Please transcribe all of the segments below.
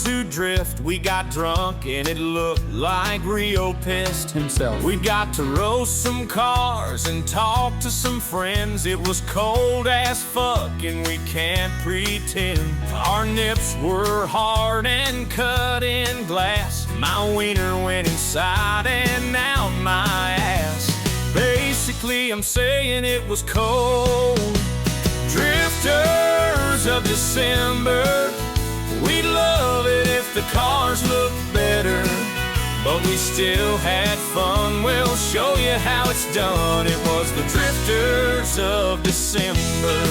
friends who drift. We got drunk and it looked like Rio pissed himself. We got to roast some cars and talk to some friends. It was cold as fuck and we can't pretend. Our nips were hard and cut in glass. My wiener went inside and out my ass. Basically, I'm saying it was cold. Drifters of December, we'd love it if the cars looked better, but we still had fun. We'll show you how it's done. It was the Drifters of December.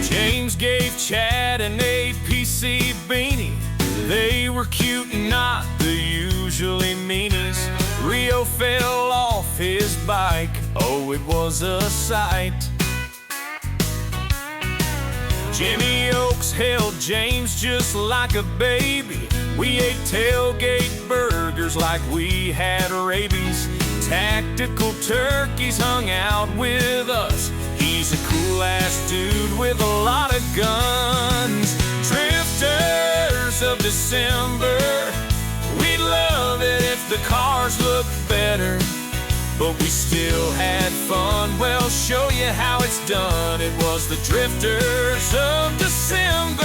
James gave Chad an APC beanie. They were cute and not the usually meanies. Rio fell off his bike, oh it was a sight. Jimmy Oaks held James just like a baby. We ate tailgate burgers like we had rabies. Tactical turkeys hung out with us. He's a cool ass dude with a lot of guns. Drifters of December, we'd love it if the cars looked better, but we still had fun. We'll show you how it's done. It was the Drifters of December.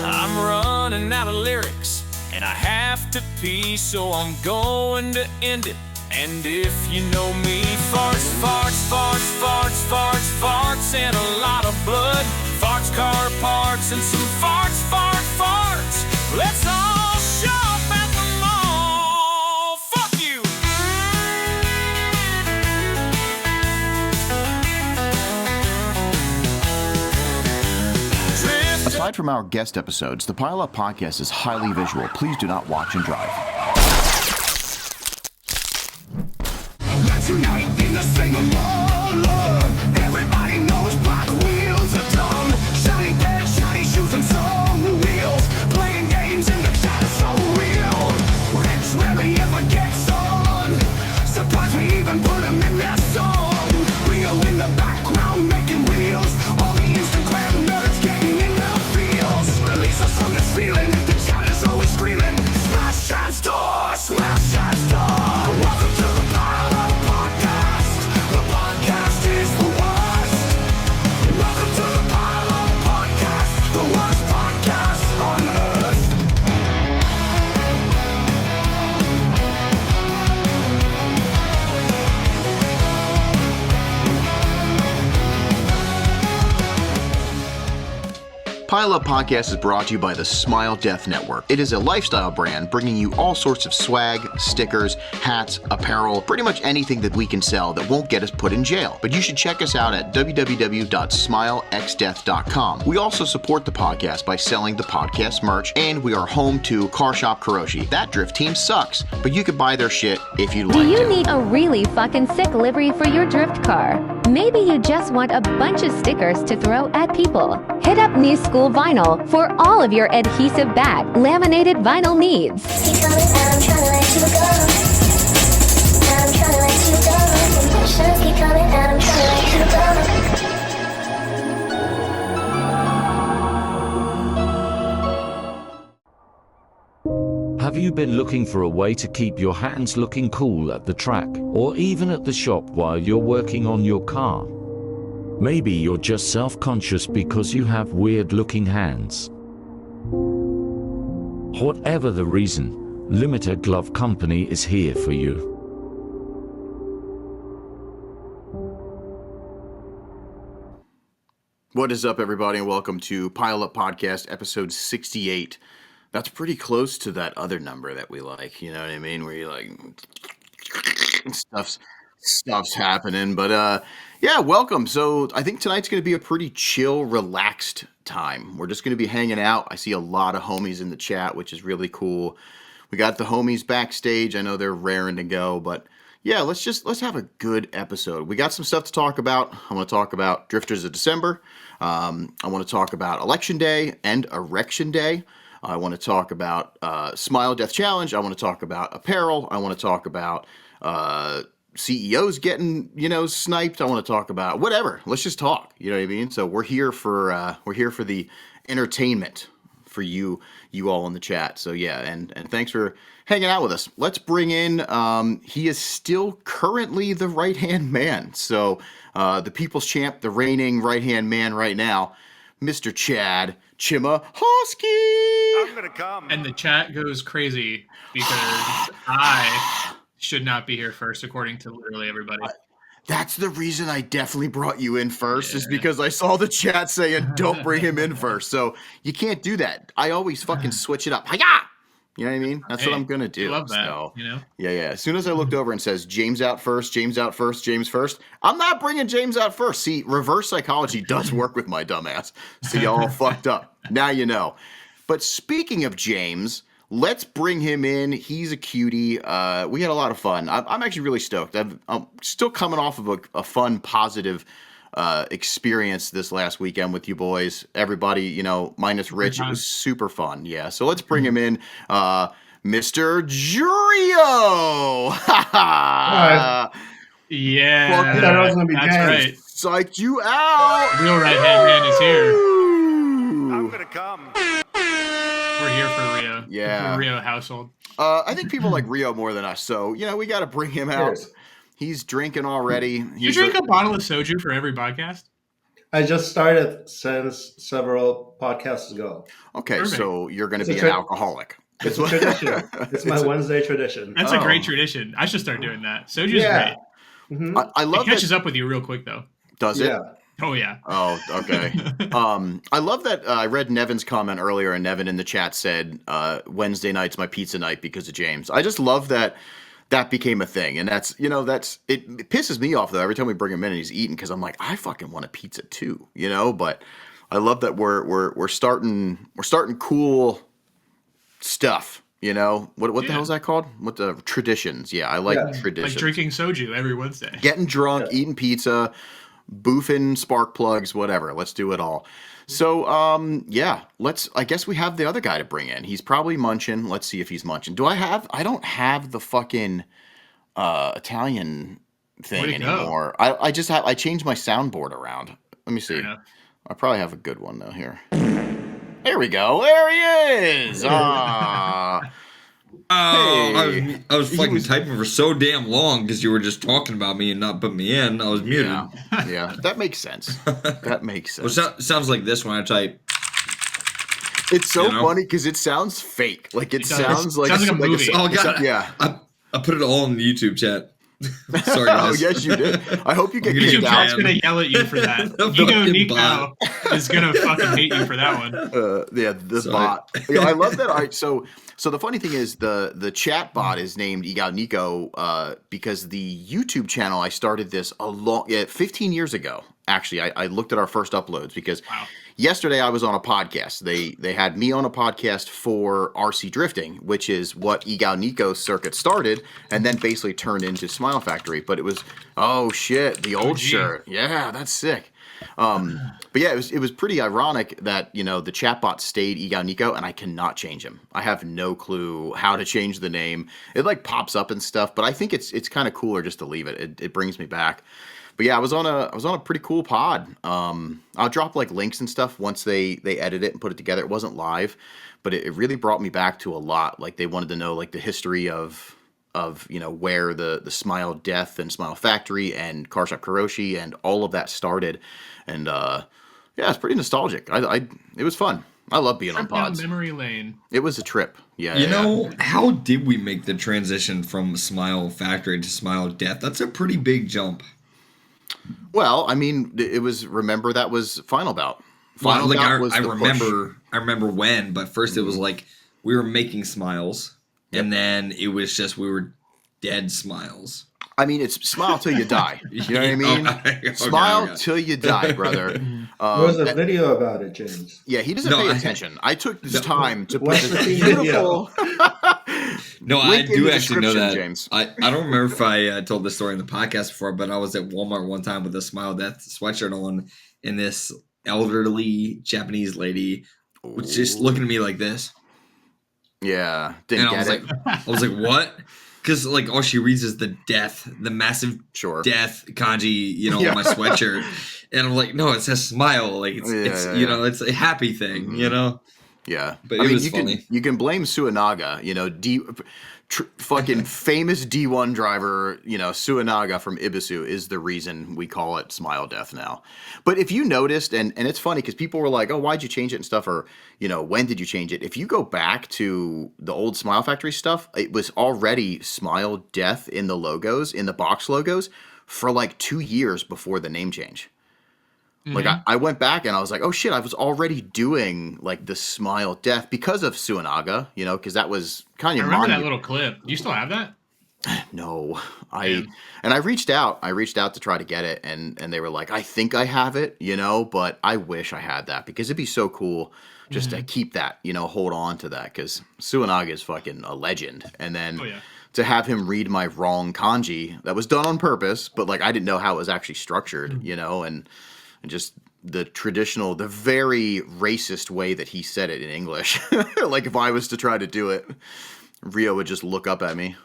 I'm running out of lyrics and I have to pee, so I'm going to end it. And if you know me, farts, farts, farts, farts, farts, farts, and a lot of blood. Farts, car parts, and some farts, farts, farts. Let's all shop at the mall. Fuck you! Aside from our guest episodes, the Pile Up Podcast is highly visual. Please do not watch and drive. Tonight in the sing-along, everybody knows black wheels are dumb. Shiny pants, shiny shoes, and some wheels. Playing games in the chat is so real. Rich rarely ever gets on. Surprised we even put him in their song. Rio in the background making wheels. All the Instagram nerds getting in their feels. Release us from this feeling. The chat is always screaming. Smash and store, smash and store. Welcome to the Pile Up Podcast. The podcast is the worst. Welcome to the Pile Up Podcast, the worst podcast on earth. Pile Up Podcast is brought to you by the Smile Death Network. It is a lifestyle brand bringing you all sorts of swag, stickers, hats, apparel, pretty much anything that we can sell that won't get us put in jail. But you should check us out at www.smilexdeath.com. We also support the podcast by selling the podcast merch, and we are home to Car Shop Kuroshi. That drift team sucks, but you could buy their shit if you'd like to. Do you need a really fucking sick livery for your drift car? Maybe you just want a bunch of stickers to throw at people. Hit up New School Vinyl for all of your adhesive back laminated vinyl needs. Keep coming, and I'm trying to let you go. And I'm trying to let you go. Emotions keep coming, and I'm trying to let you go. Have you been looking for a way to keep your hands looking cool at the track, or even at the shop while you're working on your car? Maybe you're just self-conscious because you have weird-looking hands. Whatever the reason, Limited Glove Company is here for you. What is up, everybody, and welcome to Pile Up Podcast, episode 68. That's pretty close to that other number that we like, you know what I mean? Where you like, stuff's happening, but yeah, welcome. So I think tonight's going to be a pretty chill, relaxed time. We're just going to be hanging out. I see a lot of homies in the chat, which is really cool. We got the homies backstage. I know they're raring to go, but yeah, let's have a good episode. We got some stuff to talk about. I want to talk about Drifters of December. I want to talk about Election Day and Erection Day. I want to talk about Smile Death Challenge. I want to talk about apparel. I want to talk about CEOs getting, sniped. I want to talk about whatever. Let's just talk. You know what I mean? So we're here for the entertainment for you all in the chat. So yeah, and thanks for hanging out with us. Let's bring in he is still currently the right-hand man. So the people's champ, the reigning right-hand man right now, Mr. Chad Chimahosky. I'm gonna come. And the chat goes crazy because I should not be here first, according to literally everybody. That's the reason I definitely brought you in first, is because I saw the chat saying don't bring him in first. So you can't do that. I always fucking switch it up. Hi-ya! You know what I mean? That's what I'm going to do. I love that, So, you know? Yeah. As soon as I looked over and says James out first, James first, I'm not bringing James out first. See, reverse psychology does work with my dumbass. So y'all all fucked up. Now you know. But speaking of James, let's bring him in. He's a cutie. We had a lot of fun. I'm actually really stoked. I'm still coming off of a fun, positive experience this last weekend with you boys. Everybody, minus Rich. It was super fun. Yeah. So let's bring him in. Mr. Jurio. Yeah. Fuck I thought it was gonna be that's James. right. Psyched you out. Real right-hand man is here. I'm gonna come. We're here for Rio. Yeah. For Rio household. I think people like Rio more than us. So, we got to bring him out. Cheers. He's drinking already. You drink a bottle of soju for every podcast? I just started since several podcasts ago. Okay, Perfect. so you're going to It's be a an alcoholic. It's a tradition. It's my Wednesday tradition. That's a great tradition. I should start doing that. Soju's Yeah. great. Mhm. I It love catches that. up with you real quick, though. Does it? Yeah. Oh, yeah. Oh, okay. I love that. I read Nevin's comment earlier, and Nevin in the chat said Wednesday night's my pizza night because of James. I just love that became a thing, and that's it pisses me off though every time we bring him in and he's eating, because I'm like, I fucking want a pizza too, But I love that we're starting cool stuff. What the hell is that called? What the traditions? Yeah, I like Yeah. traditions. Like drinking soju every Wednesday. Getting drunk, eating pizza, boofing spark plugs, whatever. Let's do it all. So, I guess we have the other guy to bring in. He's probably munching. Let's see if he's munching. I don't have the fucking Italian thing Where'd it go? anymore. I changed my soundboard around. Let me see. Fair enough. I probably have a good one though here. There we go. There he is. Oh, Hey. I was fucking was- typing for so damn long because you were just talking about me and not putting me in. I was muted. Yeah, that makes sense. That makes Well, sense. sounds like this when I type. It's so You know? funny because it sounds fake. Like it does. sounds like Sounds like a movie. Oh, God. yeah. I put it all in the YouTube chat. Sorry, Oh guys. yes, you did. I hope you get I'm gonna kicked YouTube get out. chat's gonna yell at you for that. The Ego fucking Nico bot. is gonna fucking hate you for that one. The Sorry. bot. Yeah, I love that. So the funny thing is the chat bot is named Ego Nico because the YouTube channel I started this 15 years ago. Actually, I looked at our first uploads because yesterday I was on a podcast. They had me on a podcast for RC Drifting, which is what Ego Nico's circuit started and then basically turned into Smile Factory. But it was, oh shit, the old OG. shirt. Yeah, that's sick. But yeah, it was pretty ironic that, the chatbot stayed Ego Nico and I cannot change him. I have no clue how to change the name. It like pops up and stuff, but I think it's kind of cooler just to leave it. It brings me back. But yeah, I was on a pretty cool pod. I'll drop like links and stuff once they edit it and put it together. It wasn't live, but it really brought me back to a lot. Like they wanted to know like the history of where the Smile Death and Smile Factory and Car Shop Kuroshi and all of that started. And yeah, it's pretty nostalgic. It was fun. I love being on Trip down pods. memory lane. It was a trip. Yeah. You yeah. know, how did we make the transition from Smile Factory to Smile Death? That's a pretty big jump. Well, I mean, remember that was Final Bout. Well, Final like Bout was I the push. remember when, but first it was like we were making smiles, and then it was just we were dead smiles. I mean, it's smile till you die. You know what I mean? Okay, Smile okay. till you die, brother. There was a video about it, James. Yeah, he doesn't No, pay I- attention. I took this time to put What's this the beautiful. No, I Link in do the actually know description, that. James. I don't remember if I told this story in the podcast before, but I was at Walmart one time with a Smile Death sweatshirt on, and this elderly Japanese lady was just looking at me like this, Yeah, and didn't I get was it. like, what? because like all she reads is the death, the massive Sure. death kanji, Yeah. on my sweatshirt, and I'm like, no, it says smile, like it's it's a happy thing, Yeah, But I mean, was funny. you can blame Suinaga, fucking famous D1 driver, Suinaga from Ibisu is the reason we call it Smile Death now. But if you noticed, and it's funny because people were like, oh, why'd you change it and stuff, or when did you change it? If you go back to the old Smile Factory stuff, it was already Smile Death in the logos, in the box logos, for like 2 years before the name change. Like I went back and I was like, oh shit, I was already doing like the Smile Death because of Suinaga, because that was kind I of remember that little clip. Do you still have that? No, Yeah. I reached out to try to get it, and they were like, I think I have it, but I wish I had that because it'd be so cool just to keep that, hold on to that because Suinaga is fucking a legend, and then. Oh, yeah. To have him read my wrong kanji that was done on purpose, but like I didn't know how it was actually structured, and just the traditional, the very racist way that he said it in English. Like if I was to try to do it, Rio would just look up at me.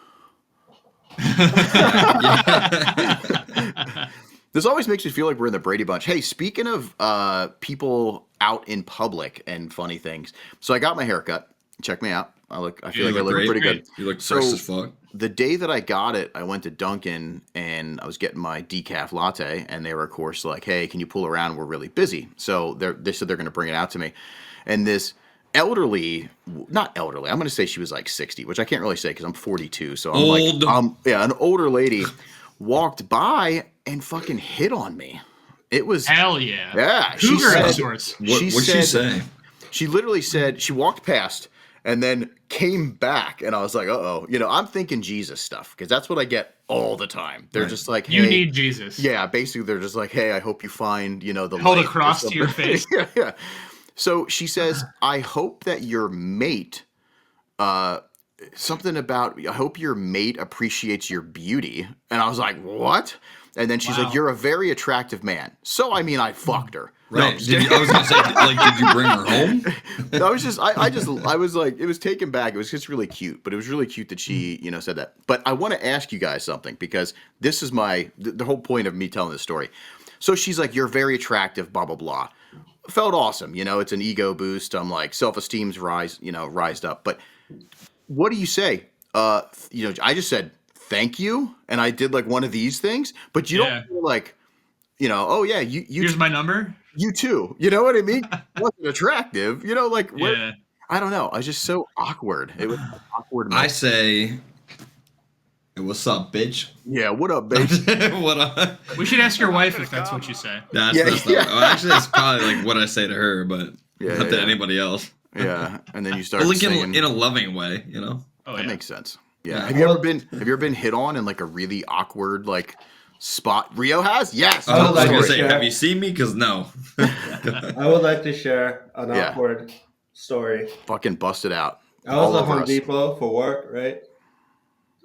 This always makes me feel like we're in the Brady Bunch. Hey, speaking of people out in public and funny things, so I got my haircut. Check me out. I feel like I look pretty good. You look fresh as fuck. The day that I got it, I went to Dunkin' and I was getting my decaf latte, and they were, of course, like, "Hey, can you pull around? We're really busy." So they said they're going to bring it out to me, and this not elderly, I'm going to say she was like 60, which I can't really say because I'm 42. So I'm Old. an older lady walked by and fucking hit on me. It was Hell yeah. yeah. Cougar of sorts. What'd she say? She literally said she walked past and then came back, and I was like, uh-oh. I'm thinking Jesus stuff, because that's what I get all the time. They're just like, hey. You need Jesus. Yeah, basically, they're just like, hey, I hope you find, the Hold light a or cross to your something. face. Yeah. So she says, I hope that your mate, something about, I hope your mate appreciates your beauty. And I was like, what? And then she's like, you're a very attractive man. So, I mean, I fucked her. Right. No, I was gonna say, did you bring her home? I was like, it was taken back. It was just really cute, but it was really cute that she, said that. But I want to ask you guys something, because this is the whole point of me telling this story. So she's like, you're very attractive, blah, blah, blah. Felt awesome. It's an ego boost. I'm like, self-esteem's rised up. But what do you say? I just said, thank you. And I did like one of these things, but you don't feel like, oh yeah, you Here's my number. You too. You know what I mean? It wasn't attractive. I don't know. I was just so awkward. It was an awkward moment. I say, hey, what's up, bitch? Yeah, what up, bitch? What up? We should ask your wife if that's what you say. Not, well, actually, that's probably like what I say to her, but not to anybody else. Yeah, and then you start Like singing. in a loving way, Oh, That yeah. makes sense. Yeah. Yeah. Have you ever been hit on in like a really awkward spot? Rio has? Yes. I would I was like gonna to say, share. have you seen me? Because no. I would like to share an Yeah. awkward story. Fucking busted out. I All was at over Home us. Depot for work, right?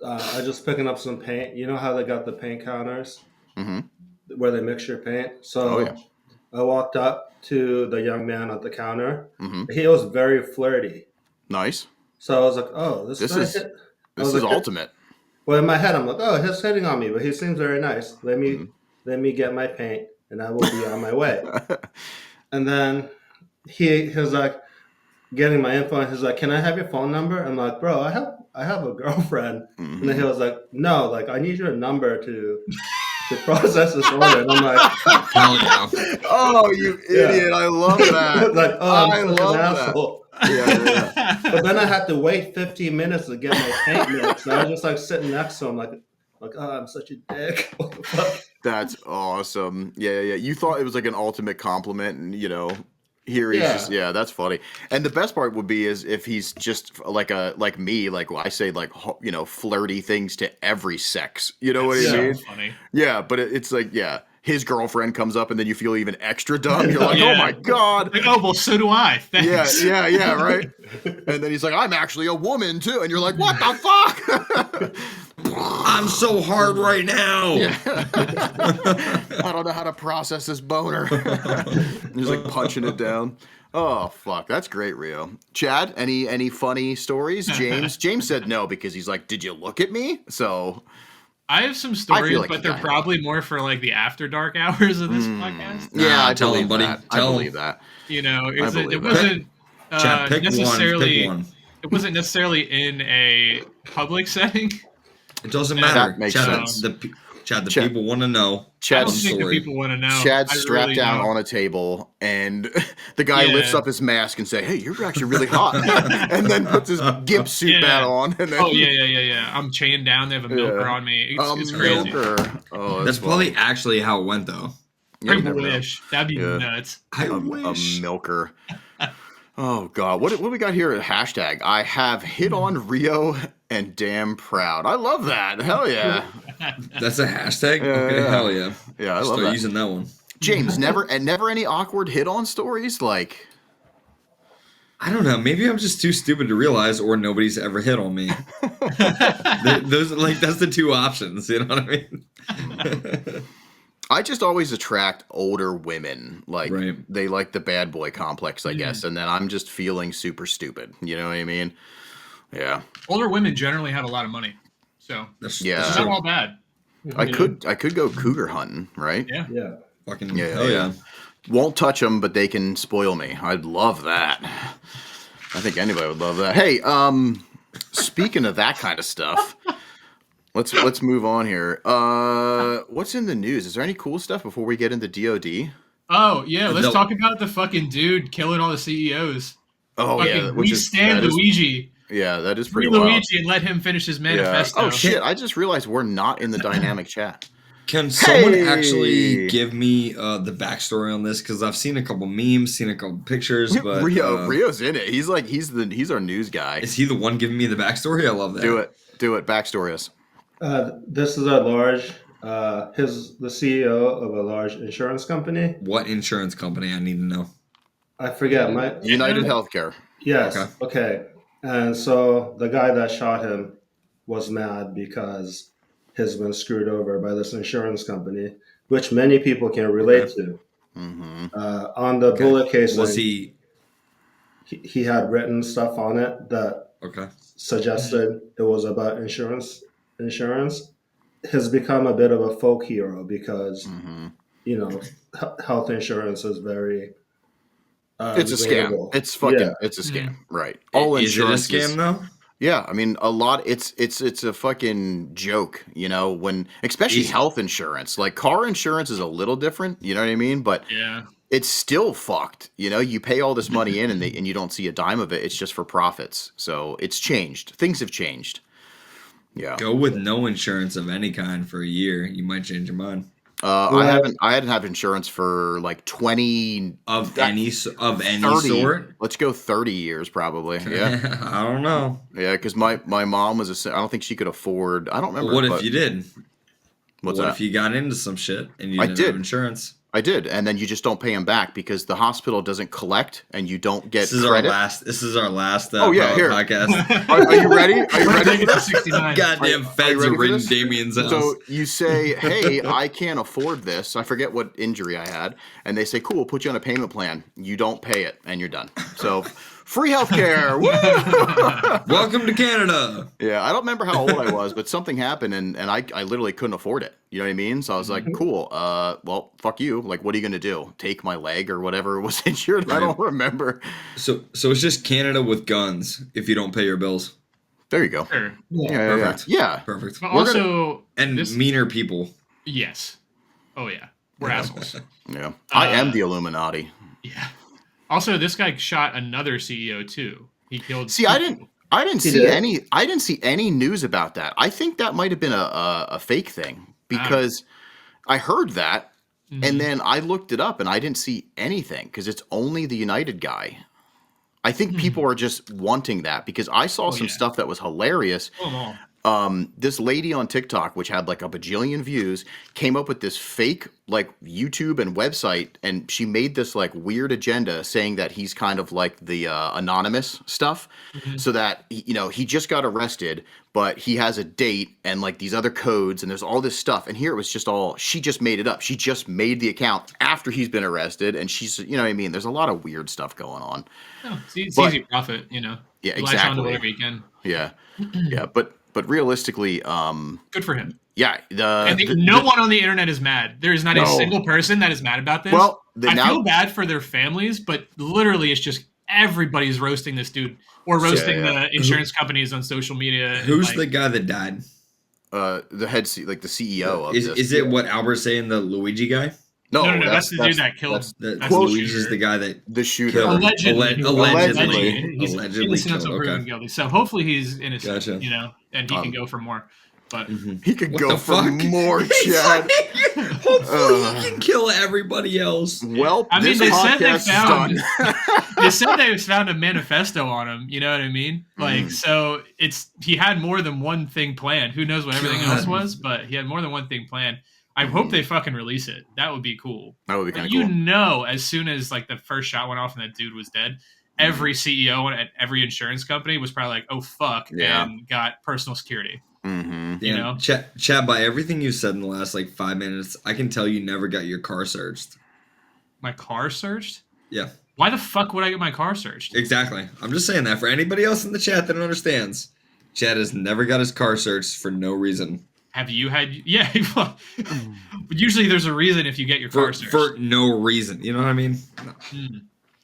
I just picking up some paint. You know how they got the paint counters where they mix your paint? So Oh, yeah. I walked up to the young man at the counter. Mhm. He was very flirty. Nice. So I was like, oh, this This guy is- hit- I This was is like, ultimate. Well, in my head, I'm like, oh, he's hitting on me, but he seems very nice. Let me get my paint, and I will be on my way. And then he was like, getting my info, and he's like, can I have your phone number? I'm like, bro, I have a girlfriend. And then he was like, no, like I need your number to process this order. And I'm like, Hell yeah. Oh, you idiot. I love that. like, oh, I I'm such love an that. asshole. Yeah. But then I had to wait 15 minutes to get my paint mixed. And I was just like sitting next to him, like, oh, I'm such a dick. What the fuck? That's awesome. Yeah. You thought it was like an ultimate compliment, and here he's just that's funny. And the best part would be is if he's just like me, like I say flirty things to every sex. You know what I mean? Funny. Yeah, but it's like his girlfriend comes up and then you feel even extra dumb. You're like, Yeah. oh my god. Like, oh, well, so do I. Thanks. Yeah, right. And then he's like, I'm actually a woman too, and you're like, what the fuck? I'm so hard right now. I don't know how to process this boner. He's like punching it down. Oh fuck, that's great, Rio. Chad, any funny stories? James said no because he's like, did you look at me? So I have some stories, like but you they're got it. probably more for like the after dark hours of this podcast. Yeah, I tell believe him, buddy. that. I Tell believe him. that. You know, I it believe that. wasn't Chad, pick necessarily. one. It wasn't necessarily in a public setting. It doesn't matter. That makes Chad, sense. The Chad- people want to know. I Chad's don't think the people want to know. Chad's I strapped really down don't. on a table, and the guy Yeah. lifts up his mask and say, "Hey, you're actually really hot," and then puts his gimp suit Yeah. bat on. And then, Oh yeah. I'm chained down. They have a milker on me. It's crazy. milker. Oh, That's funny. probably actually how it went, though. Yeah, I you never know. wish that'd be Yeah. nuts. I A wish. milker. Oh God, what we got here? Hashtag I have hit on Rio and damn proud. I love that. Hell yeah. That's a hashtag? Yeah, Okay, yeah. hell yeah. Yeah, I love Start that. using that one. James, never any awkward hit on stories like. I don't know. Maybe I'm just too stupid to realize, or nobody's ever hit on me. Those that's the two options. You know what I mean? I just always attract older women. Like Right. they like the bad boy complex, I guess. And then I'm just feeling super stupid. You know what I mean? Yeah. Older women generally have a lot of money, so Yeah. it's not all bad. I could go cougar hunting, right? Yeah. Yeah. Fucking Yeah, hell yeah. yeah. Won't touch them, but they can spoil me. I'd love that. I think anybody would love that. Hey, speaking of that kind of stuff, let's move on here. What's in the news? Is there any cool stuff before we get into DOD? Oh yeah, let's No. talk about the fucking dude killing all the CEOs. Oh Fucking, yeah, we stand that is- Luigi. Yeah, that is Free pretty wild. Luigi and let him finish his Yeah. manifesto. Oh shit! I just realized we're not in the dynamic chat. Can someone Hey! actually give me the backstory on this? Because I've seen a couple memes, seen a couple pictures, but Rio's in it. He's our news guy. is he the one giving me the backstory? I love that. Do it. Backstory us. This is a large. The CEO of a large insurance company. What insurance company? I need to know. I forget my. United Healthcare. Yes. Okay. Okay. And so the guy that shot him was mad because he's been screwed over by this insurance company, which many people can relate to. Mm-hmm. On the bullet casing, Was he he had written stuff on it that okay? suggested it was about insurance. Has become a bit of a folk hero because health insurance is very. It's a scam. relatable. It's fucking. Yeah. It's a scam. Right. All Is it a insurance scam though? Yeah, I mean, a lot. It's a fucking joke, you know. When especially Easy. health insurance, like car insurance, is a little different. You know what I mean? But Yeah. it's still fucked. You know, you pay all this money in, and you don't see a dime of it. It's just for profits. So it's changed. Things have changed. Yeah. Go with no insurance of any kind for a year. You might change your mind. I hadn't had insurance for like 20 Of that- any 30. sort. Let's go 30 years probably. Yeah. I don't know. Yeah, because my mom was I don't think she could afford. I don't remember. What if but- you did? What's what that? if you got into some shit and you I didn't did. have insurance? I did, and then you just don't pay them back because the hospital doesn't collect, and you don't get This is credit. This is our last. Oh, yeah, pilot here. podcast. Are you ready? Are you ready? Take it to 69. Goddamn Are you feds ready are for raiding this? Damien's house. So you say, "Hey, I can't afford this. I forget what injury I had," and they say, "Cool, we'll put you on a payment plan." You don't pay it, and you're done. So, free healthcare. Woo! Welcome to Canada. Yeah, I don't remember how old I was, but something happened, and I literally couldn't afford it. You know what I mean? So I was like, "Cool. Well, fuck you. Like, what are you gonna do? Take my leg or whatever was injured?" I don't remember. So it's just Canada with guns if you don't pay your bills. There you go. Sure. Yeah, Perfect. yeah. Perfect. But We're also, And this, meaner people. yes. Oh yeah, we're assholes. Yeah. I am the Illuminati. Yeah. Also, this guy shot another CEO too. He killed. See, two I didn't people. see did? I didn't see any news about that. I think that might have been a fake thing because I heard that and then I looked it up and I didn't see anything because it's only the United guy. I think people are just wanting that because I saw some yeah. stuff that was hilarious. Kill 'em This lady on TikTok, which had like a bajillion views, came up with this fake like YouTube and website, and she made this like weird agenda saying that he's kind of like the anonymous stuff, so that he just got arrested, but he has a date and like these other codes, and there's all this stuff. And here it was just all she just made it up. She just made the account after he's been arrested, and she's what I mean. There's a lot of weird stuff going on. Oh, it's But- easy profit, Yeah, Latch on to exactly. whatever you can. Yeah, yeah, but realistically, Good for him. yeah, And no one on the internet is mad. There is not a No. single person that is mad about this. Well, I feel bad for their families, but literally it's just everybody's roasting this dude or roasting the insurance companies on social media. Who's the guy that died? The head, like the CEO of Is this. is it what Albert's saying, the Luigi guy? No, that's the dude that killed. That's Quote- Luigi's the guy that the shooter. killed. Allegedly. Allegedly. He's Allegedly innocent until killed, proven okay. guilty. So hopefully he's innocent, Gotcha. and he can go for more. But He could What go the for fuck? more, He's Chad. like, hopefully he can kill everybody else. Well, I mean, this they said they podcast is found done. they said they found a manifesto on him. You know what I mean? Like, so he had more than one thing planned. Who knows what everything else was, but he had more than one thing planned. I hope they fucking release it. That would be cool. That would be kind But of cool. as soon as like the first shot went off and that dude was dead, every CEO at every insurance company was probably like, "Oh fuck," Yeah. and got personal security. Mm-hmm. You know? Chad, by everything you said in the last like 5 minutes, I can tell you never got your car searched. My car searched? Yeah, Why the fuck would I get my car searched? exactly. I'm just saying that for anybody else in the chat that understands. Chad has never got his car searched for no reason. Have you had? Yeah. Well, usually there's a reason if you get your car searched. For no reason. You know what I mean? No.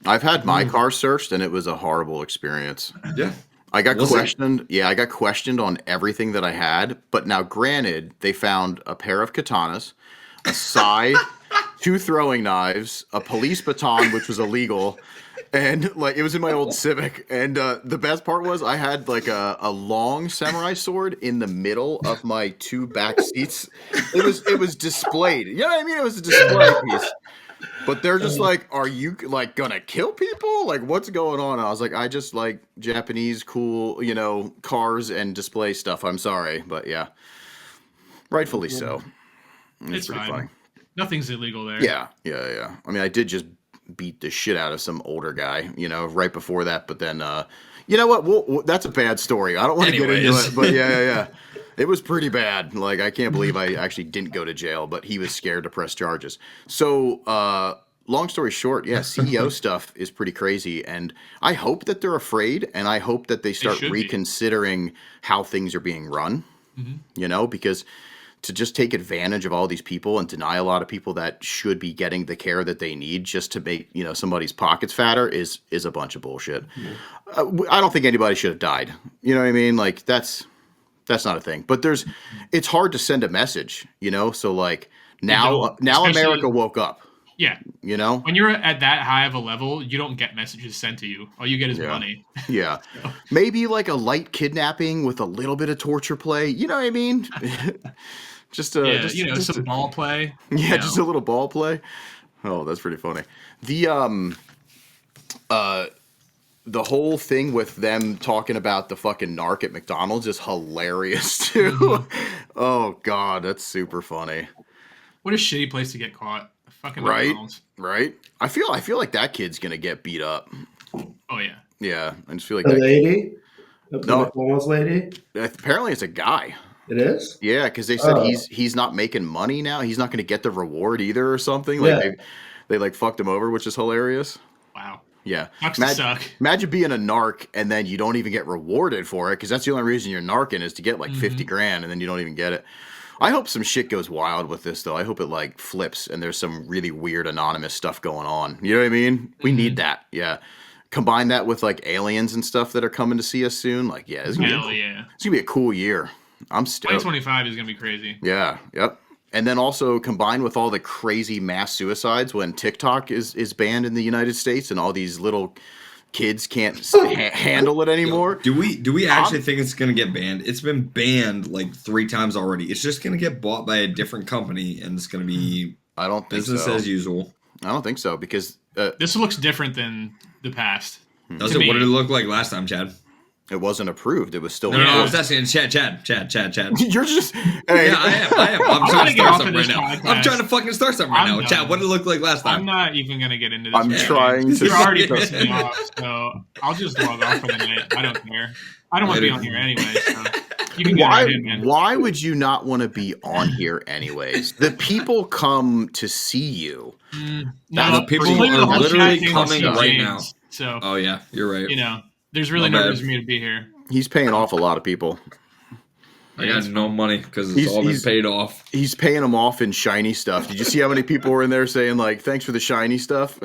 I've had my car searched, and it was a horrible experience. Yeah. I got Was it? questioned. Yeah, I got questioned on everything that I had. But now, granted, they found a pair of katanas, a sai, 2 throwing knives, a police baton, which was illegal, and like it was in my old Civic. And the best part was I had like a long samurai sword in the middle of my 2 back seats. It was displayed. You know what I mean? It was a display piece. But they're just like, are you like gonna kill people? Like, what's going on? I was like, I just like Japanese cool, cars and display stuff. I'm sorry, but yeah, rightfully so. It's pretty fine. funny. Nothing's illegal there. Yeah. I mean, I did just beat the shit out of some older guy, right before that. But then, you know what? That's a bad story. I don't want to get into Anyways. it. But yeah. It was pretty bad. Like, I can't believe I actually didn't go to jail, but he was scared to press charges. So, long story short, yeah, CEO stuff is pretty crazy. And I hope that they're afraid, and I hope that they start should be. reconsidering how things are being run, because to just take advantage of all these people and deny a lot of people that should be getting the care that they need just to make, somebody's pockets fatter is a bunch of bullshit. I don't think anybody should have died. You know what I mean? Like, that's not a thing. But it's hard to send a message, so like now Especially- America woke up, Yeah. When you're at that high of a level, you don't get messages sent to you. All you get is money. Yeah. Maybe like a light kidnapping with a little bit of torture play. You know what I mean? just some ball play. Yeah, just a little ball play. Oh, that's pretty funny. The whole thing with them talking about the fucking narc at McDonald's is hilarious too. Oh god, that's super funny. What a shitty place to get caught. Fucking Right? McDonald's. Right? I feel like that kid's gonna get beat up. Oh yeah. Yeah, I just feel like The that. lady? The No. McDonald's lady? Apparently, it's a guy. It is? Yeah, because they said Oh. he's not making money now. He's not going to get the reward either, or something. Like Yeah. they like fucked him over, which is hilarious. Wow. Yeah, Sucks to suck. Imagine being a narc and then you don't even get rewarded for it, because that's the only reason you're narking is to get like 50 grand, and then you don't even get it. I hope some shit goes wild with this though. I hope it like flips and there's some really weird anonymous stuff going on. You know what I mean? We need that. Yeah. Combine that with like aliens and stuff that are coming to see us soon. Like, yeah, it's Hell yeah. gonna be a cool year. I'm stoked. 2025 is gonna be crazy. Yeah. Yep. And then also combined with all the crazy mass suicides when TikTok is banned in the United States and all these little kids can't handle it anymore. Do we actually think it's going to get banned? It's been banned like 3 times already. It's just going to get bought by a different company, and it's going to be I don't think business so. as usual. I don't think so, because This looks different than the past. Does To it? What me. did it look like last time, Chad? It wasn't approved. It was still. No, I Yeah. was asking Chad. You're just. Hey. Yeah, I am. I'm trying to get start off of something right this now. podcast. I'm trying to fucking start something right I'm now. done. Chad, what did it look like last I'm time? not even gonna get into this. I'm right trying now. to- You're already pissing me off, so I'll just log off for the night. I don't care. I don't want to be on here anyway. So you can get right in, man. Why would you not want to be on here anyways? The people come to see you. No, The people completely are the whole literally chat thing will coming see right James. now. So Oh yeah, you're right. you know, there's really My no bad. reason for me to be here. He's paying off a lot of people. I got no money because it's He's- all been he's- paid off. He's paying them off in shiny stuff. Did you see how many people were in there saying like, "Thanks for the shiny stuff"?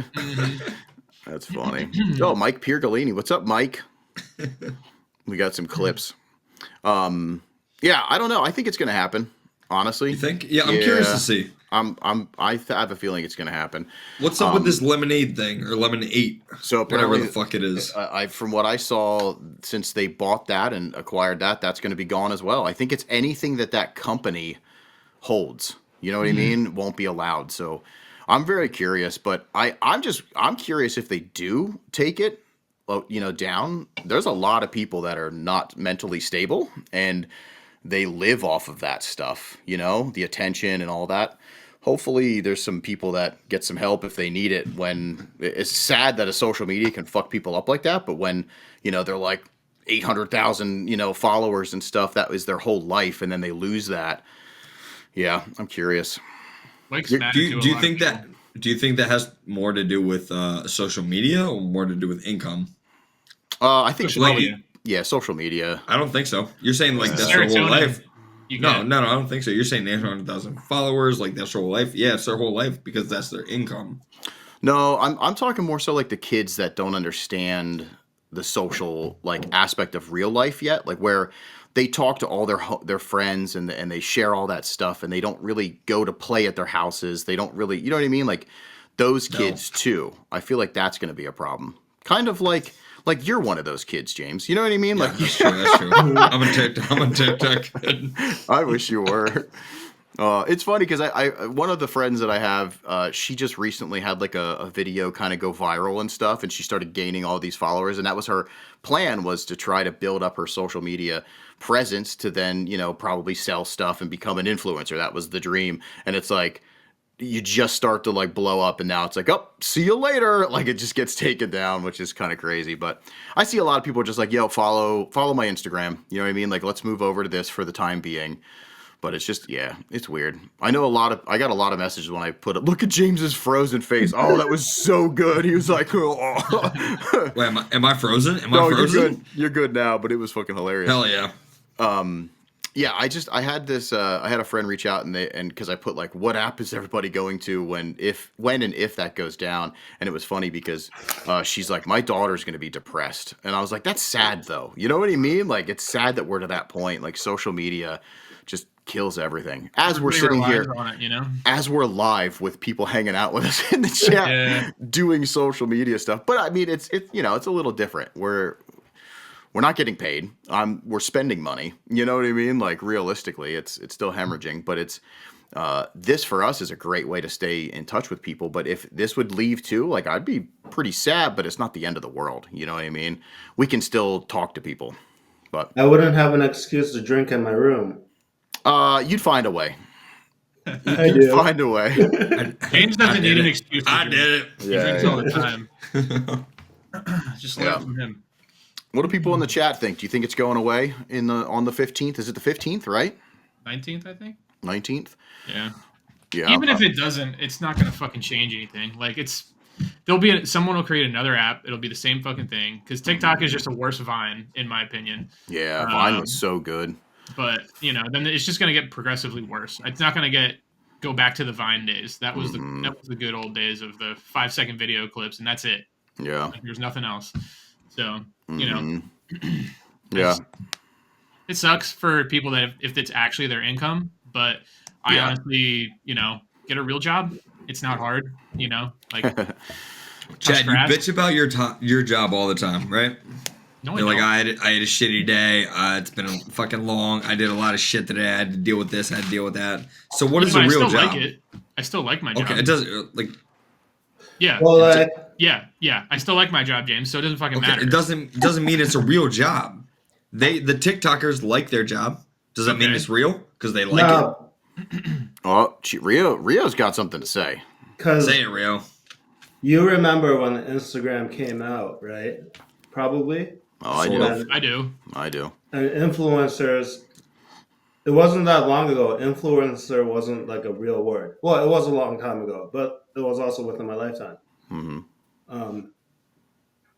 That's funny. Oh, Mike Piergalini, what's up, Mike? We got some clips. Yeah, I don't know. I think it's going to happen. Honestly, You think? Yeah, I'm curious to see. I have a feeling it's going to happen. What's up with this lemonade thing or lemonade? So Whatever apparently, the fuck it is. from what I saw, since they bought that and acquired that, that's going to be gone as well. I think it's anything that company holds. You know what I mean? Won't be allowed. So I'm very curious, but I'm curious if they do take it, down. There's a lot of people that are not mentally stable and they live off of that stuff, the attention and all that. Hopefully there's some people that get some help if they need it. When it's sad that a social media can fuck people up like that, but when, they're like 800,000, followers and stuff, that was their whole life. And then they lose that. Yeah. I'm curious. Like Do you think that has more to do with social media or more to do with income? I think Social media. Yeah, social media. I don't think so. You're saying like that's Serotonin their whole life. you No, get. I don't think so. You're saying 800,000 followers, like that's their whole life. Yeah, it's their whole life because that's their income. No, I'm talking more so like the kids that don't understand the social aspect of real life yet, like where they talk to all their friends and they share all that stuff and they don't really go to play at their houses. They don't really, you know what I mean? Like those kids too. I feel like that's going to be a problem. Kind of like you're one of those kids, James. You know what I mean? Like That's true. That's true. I'm a TikTok kid. I wish you were. It's funny because I one of the friends that I have, she just recently had like a video kind of go viral and stuff, and she started gaining all these followers, and that was her plan, was to try to build up her social media presence to then probably sell stuff and become an influencer. That was the dream, and it's like you just start to like blow up, and now it's like, oh, see you later. Like it just gets taken down, which is kind of crazy. But I see a lot of people just like, yo, follow my Instagram. You know what I mean? Like let's move over to this for the time being. But it's just, yeah, it's weird. I know I got a lot of messages when I put it. Look at James's frozen face. Oh, that was so good. He was like, oh. Wait, am I frozen? Am I No, frozen? you're good. You're good now, but it was fucking hilarious. Hell yeah. Yeah, I had this, I had a friend reach out and cause I put like, what app is everybody going to when and if that goes down? And it was funny because, she's like, my daughter's going to be depressed. And I was like, that's sad though. You know what I mean? Like, it's sad that we're to that point. Like social media just kills everything. As we're sitting here, on it, as we're live with people hanging out with us in the chat, doing social media stuff. But I mean, it's it's a little different. We're not getting paid. We're spending money. You know what I mean? Like realistically, it's still hemorrhaging. But it's this for us is a great way to stay in touch with people. But if this would leave too, like I'd be pretty sad. But it's not the end of the world. You know what I mean? We can still talk to people. But I wouldn't have an excuse to drink in my room. you'd find a way. I You'd do. find a way. James doesn't need an excuse. I did it. He drinks all the time. Just learn Yeah. from him. What do people in the chat think? Do you think it's going away on the 15th? Is it the 15th, right? 19th, I think. 19th? Yeah. Yeah. Even if it doesn't, it's not gonna fucking change anything. Like someone will create another app. It'll be the same fucking thing because TikTok is just a worse Vine, in my opinion. Yeah, Vine was so good. But then it's just gonna get progressively worse. It's not gonna go back to the Vine days. That was the good old days of the 5-second video clips, and that's it. Yeah. Like, there's nothing else. So Yeah. it sucks for people that if it's actually their income. But I honestly, get a real job. It's not hard. Like Chad, you bitch about your job all the time, right? no, You're like, I had a shitty day. It's been fucking long. I did a lot of shit today. I had to deal with this. I had to deal with that. So what is a I real still job? like it. I still like my job. Okay, it doesn't like. Yeah. Well, Yeah. I still like my job, James. So it doesn't fucking Okay, matter. it doesn't mean it's a real job. the TikTokers like their job. Does that mean Okay. it's real? Because they like No, Oh, Rio's got something to say. it. because Say it, Rio. you remember when Instagram came out, right? Probably. Oh, I Sort do. of. I do. I do. And influencers, it wasn't that long ago. Influencer wasn't like a real word. Well, it was a long time ago, but it was also within my lifetime. Hmm.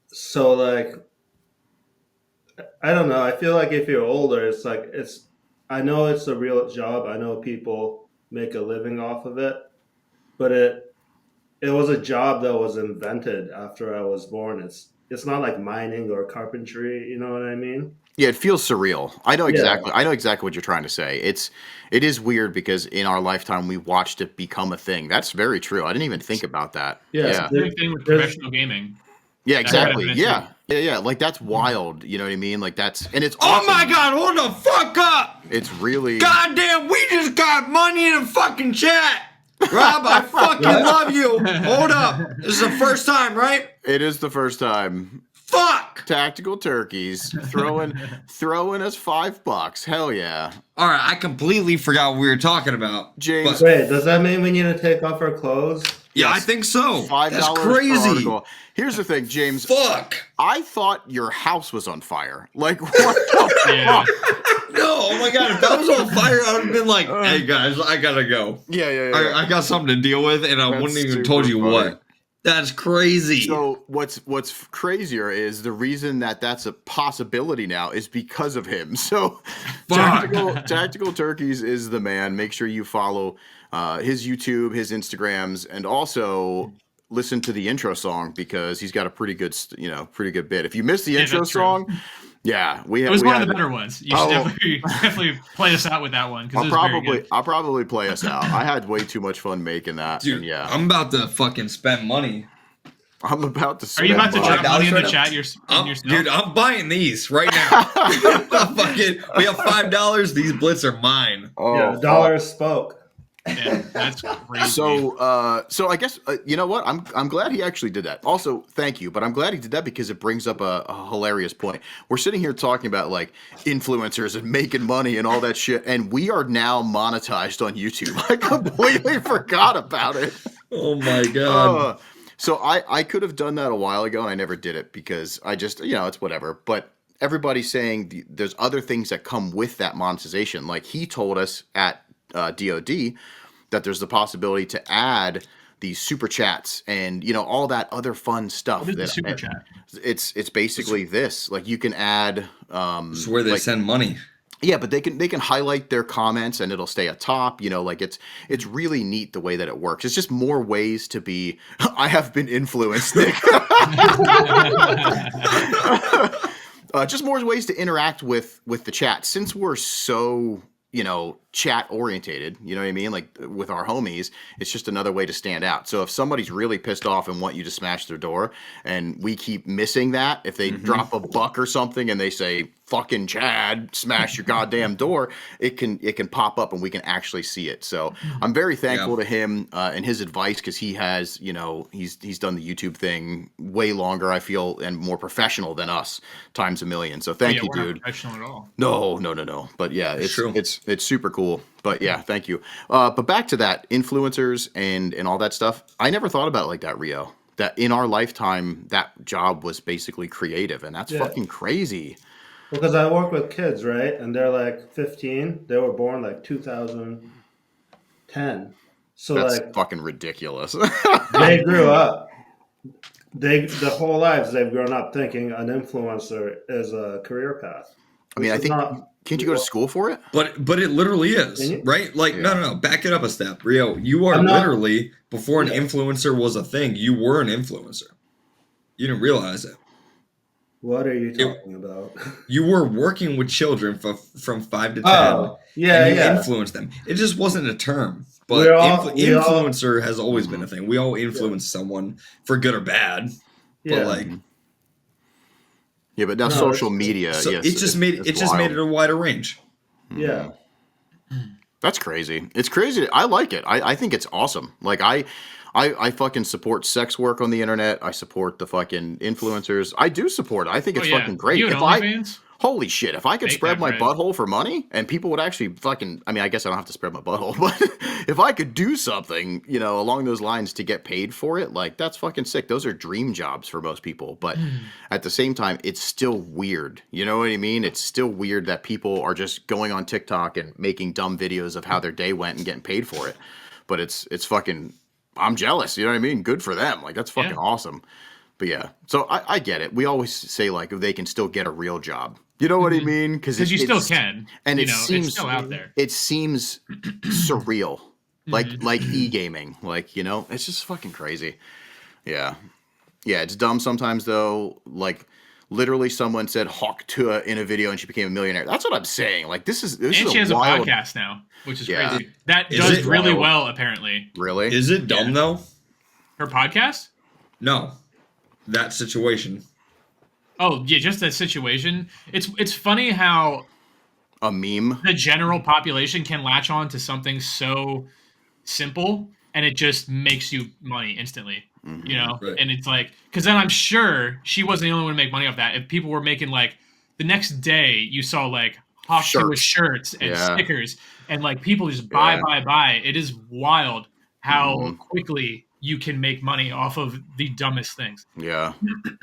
So like, I don't know. I feel like if you're older, it's like it's. I know it's a real job. I know people make a living off of it, but it was a job that was invented after I was born. It's not like mining or carpentry. You know what I mean? Yeah, it feels surreal. I know Yeah. exactly. I know exactly what you're trying to say. It is weird because in our lifetime we watched it become a thing. That's very true. I didn't even think about that. Yeah. Yeah. Same thing with There's- professional gaming. Yeah, That's what I exactly. meant Yeah. Yeah. Like that's wild. You know what I mean? Like that's and it's Oh awesome. my God! Hold the fuck up! It's really Goddamn, we just got money in the fucking chat. Rob, I fucking love you. Hold up. This is the first time, right? it is the first time. Fuck. Tactical turkeys throwing us $5. Hell yeah. All right, I completely forgot what we were talking about. James, But- Wait, does that mean we need to take off our clothes? yeah, Yes. I think so. $5 That's per crazy. article. Here's the thing, James. Fuck. I thought your house was on fire. Like what the Yeah. fuck? No, oh my God. If that was on fire, I would have been like, hey guys, I gotta go. Yeah. I got something to deal with, and I That's wouldn't even super told you funny. what. That's crazy. So what's crazier is the reason that that's a possibility now is because of him. So Fuck. Tactical Turkeys is the man. Make sure you follow his YouTube, his Instagrams, and also listen to the intro song because he's got a pretty good bit. If you missed the intro that's true. song, yeah, It was we one of had the it. better ones. You should definitely play us out with that one because I'll probably play us out. I had way too much fun making that. Dude, and yeah, I'm about to fucking spend money. I'm about to. Are Spend you about to money. drop money in the $5 chat I'm, yourself? dude, I'm buying these right now. Fucking, we have $5. These blitz are mine. Oh, Yeah, fuck. dollars spoke. Yeah, that's crazy. So I guess you know what? I'm glad he actually did that. Also, thank you, but I'm glad he did that because it brings up a hilarious point. We're sitting here talking about like influencers and making money and all that shit, and we are now monetized on YouTube. I completely forgot about it. Oh my God. So I could have done that a while ago, and I never did it because I just it's whatever. But everybody's saying there's other things that come with that monetization. Like he told us at DOD that there's the possibility to add these super chats and all that other fun stuff. What is the that super chat? It's basically this. Like you can add It's where they like- send money. yeah, but they can highlight their comments and it'll stay atop. Like it's really neat the way that it works. It's just more ways to be. I have been influenced, Nick. Just more ways to interact with the chat since we're so chat orientated. You know what I mean? Like with our homies, it's just another way to stand out. So if somebody's really pissed off and want you to smash their door, and we keep missing that, if they drop a buck or something and they say fucking Chad, smash your goddamn door, it can pop up and we can actually see it. So I'm very thankful to him and his advice because he has he's done the YouTube thing way longer, I feel, and more professional than us times a million. So thank you, we're not dude. professional at all. No. But yeah, it's True. it's super cool. But yeah, thank you. But back to that influencers and all that stuff. I never thought about it like that, Rio. That in our lifetime, that job was basically creative, and that's Yeah. fucking crazy. Because I work with kids, right? And they're like 15. They were born like 2010. So That's like fucking ridiculous. they grew up. The whole lives they've grown up thinking an influencer is a career path. I mean, I which is think not- can't you go to school for it? But it literally Can is, you? right? Like, no. Back it up a step. Rio, you are I'm not- literally, before an Yeah. influencer was a thing, you were an influencer. You didn't realize it. What are you talking about? You were working with children from 5 to 10. Oh, yeah, and you yeah. influenced them. It just wasn't a term. But We all- influencer has always been a thing. We all influence someone for good or bad. Yeah. But like, Yeah, but now No, social it's- media. so yes, it just made wild. it a wider range. Yeah. That's crazy. It's crazy. I like it. I think it's awesome. Like I fucking support sex work on the internet. I support the fucking influencers. I do support it. I think it's fucking great. You and If I OnlyFans? Holy shit, if I could Make spread that my bread. butthole for money and people would actually fucking, I mean, I guess I don't have to spread my butthole, but if I could do something, you know, along those lines to get paid for it, like that's fucking sick. Those are dream jobs for most people. But at the same time, it's still weird. You know what I mean? It's still weird that people are just going on TikTok and making dumb videos of how their day went and getting paid for it. But it's fucking, I'm jealous. You know what I mean? Good for them. Like that's fucking Yeah. awesome. But yeah, so I get it. We always say like if they can still get a real job. You know what I mean? Because you still can. and you it know, seems it's still out there. it seems surreal, like e-gaming. Like you know, it's just fucking crazy. Yeah, yeah. It's dumb sometimes though. Like literally, someone said Hawk Tua in a video and she became a millionaire. That's what I'm saying. Like this And is she has wild. a podcast now, which is Yeah. crazy. That Is does it really wild? well, apparently. Really? Is it dumb though? Her podcast? No, that situation. Oh, yeah, just that situation. It's funny how a meme? the general population can latch on to something so simple and it just makes you money instantly. You know? Right. And it's like, because then I'm sure she wasn't the only one to make money off that. If people were making like the next day, you saw like Hawk Tua shirts and Yeah. stickers, and like people just buy. It is wild how Mhm. quickly you can make money off of the dumbest things. Yeah.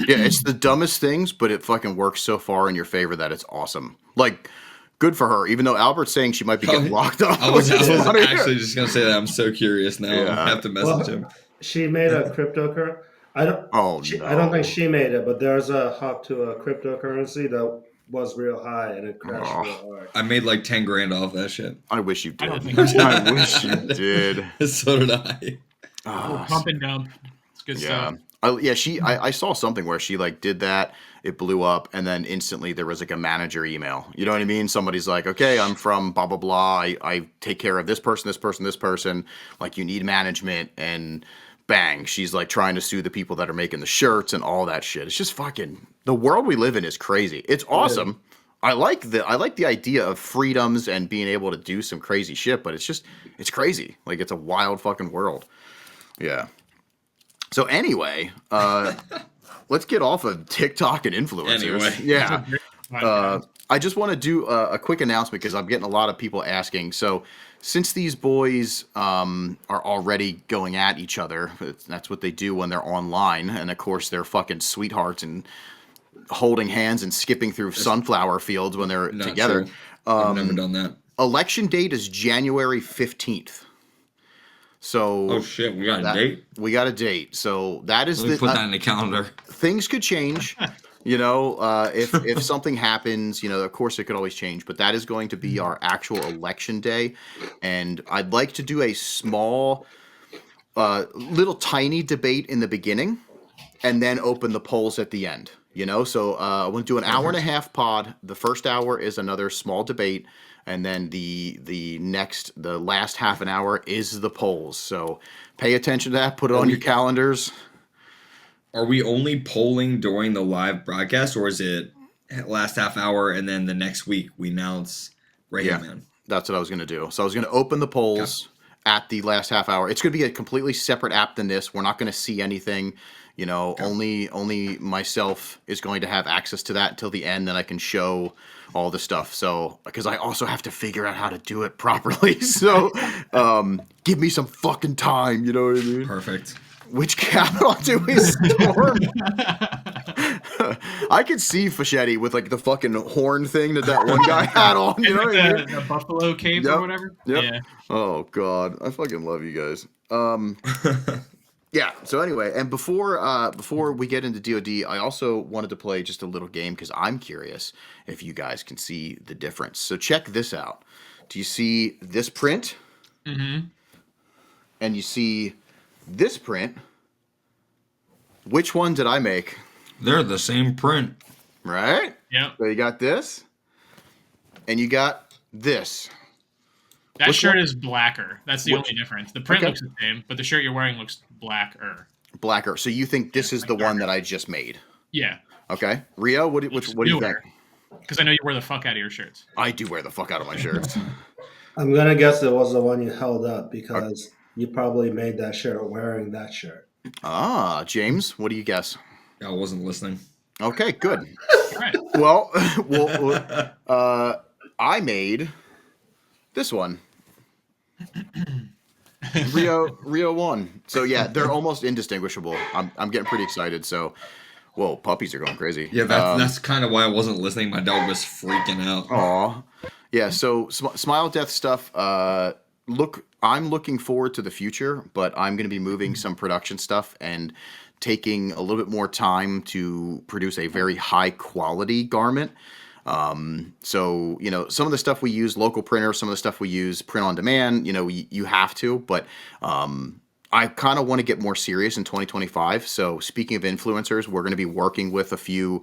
Yeah, it's the dumbest things, but it fucking works so far in your favor that it's awesome. Like, good for her, even though Albert's saying she might be getting locked up. I was which is funny. actually just gonna say that. I'm so curious now. Yeah. I have to message him. She made a cryptocurrency. I don't. Oh, I don't no. think she made it, but there's a hop to a cryptocurrency that was real high and it crashed Oh. real hard. I made like 10 grand off that shit. I wish you I did. don't think I wish you did. So did I. Ah, Pump and dump. It's good yeah. stuff. I saw something where she like did that, it blew up, and then instantly there was like a manager email. You know what I mean? Somebody's like, okay, I'm from blah blah blah. I take care of this person, this person, this person. Like you need management, and bang, she's like trying to sue the people that are making the shirts and all that shit. It's just fucking the world we live in is crazy. It's awesome. I like the idea of freedoms and being able to do some crazy shit, but it's crazy. Like it's a wild fucking world. Yeah. So anyway, let's get off of TikTok and influencers. Anyway. Yeah. Podcast. I just want to do a quick announcement because I'm getting a lot of people asking. So since these boys are already going at each other, that's what they do when they're online. And of course, they're fucking sweethearts and holding hands and skipping through sunflower fields when they're Not together. true. I've never done that. Election date is January 15th. So Oh shit, we got a date? we got a date. So that is Let me put that in the calendar. things could change. You know, if something happens, you know, of course it could always change, but that is going to be our actual election day. And I'd like to do a small, little tiny debate in the beginning and then open the polls at the end. You know, so I want to do an hour and a half pod. The first hour is another small debate. And then the last half an hour is the polls. So pay attention to that. Put it on your calendars. Are we only polling during the live broadcast, or is it last half hour and then the next week we announce Yeah. Man? That's what I was going to do. So I was going to open the polls at the last half hour. It's going to be a completely separate app than this. We're not going to see anything. You know, only myself is going to have access to that until the end. Then I can show all the stuff. So because I also have to figure out how to do it properly. So give me some fucking time. You know what I mean? Perfect. Which capital do we storm? I could see Fischetti with like the fucking horn thing that one guy had on. You know what I mean? The buffalo cape Yep. or whatever. Yep. Yeah. Oh God, I fucking love you guys. Yeah. So anyway, and before we get into DoD, I also wanted to play just a little game because I'm curious if you guys can see the difference. So check this out. Do you see this print? Mm-hmm. And you see this print? Which one did I make? They're the same print. Right? Yep. So you got this, and you got this. That Which shirt one? is blacker. That's the only difference. The print Okay. looks the same, but the shirt you're wearing looks blacker. Blacker. So you think this is the one that I just made? Yeah. Okay. Rio, what do you think? Because I know you wear the fuck out of your shirts. I do wear the fuck out of my shirts. I'm gonna guess it was the one you held up because you probably made that shirt wearing that shirt. Ah, James, what do you guess? I wasn't listening. Okay, good. right. Well, I made this one. Rio 1. So yeah, they're almost indistinguishable. I'm getting pretty excited. So, whoa, puppies are going crazy. Yeah, that's kind of why I wasn't listening. My dog was freaking out. Aw. Yeah, so Smile Death stuff, I'm looking forward to the future, but I'm going to be moving some production stuff and taking a little bit more time to produce a very high quality garment. So, some of the stuff we use local printer, some of the stuff we use print on demand, you have to, but I kind of want to get more serious in 2025. So speaking of influencers, we're going to be working with a few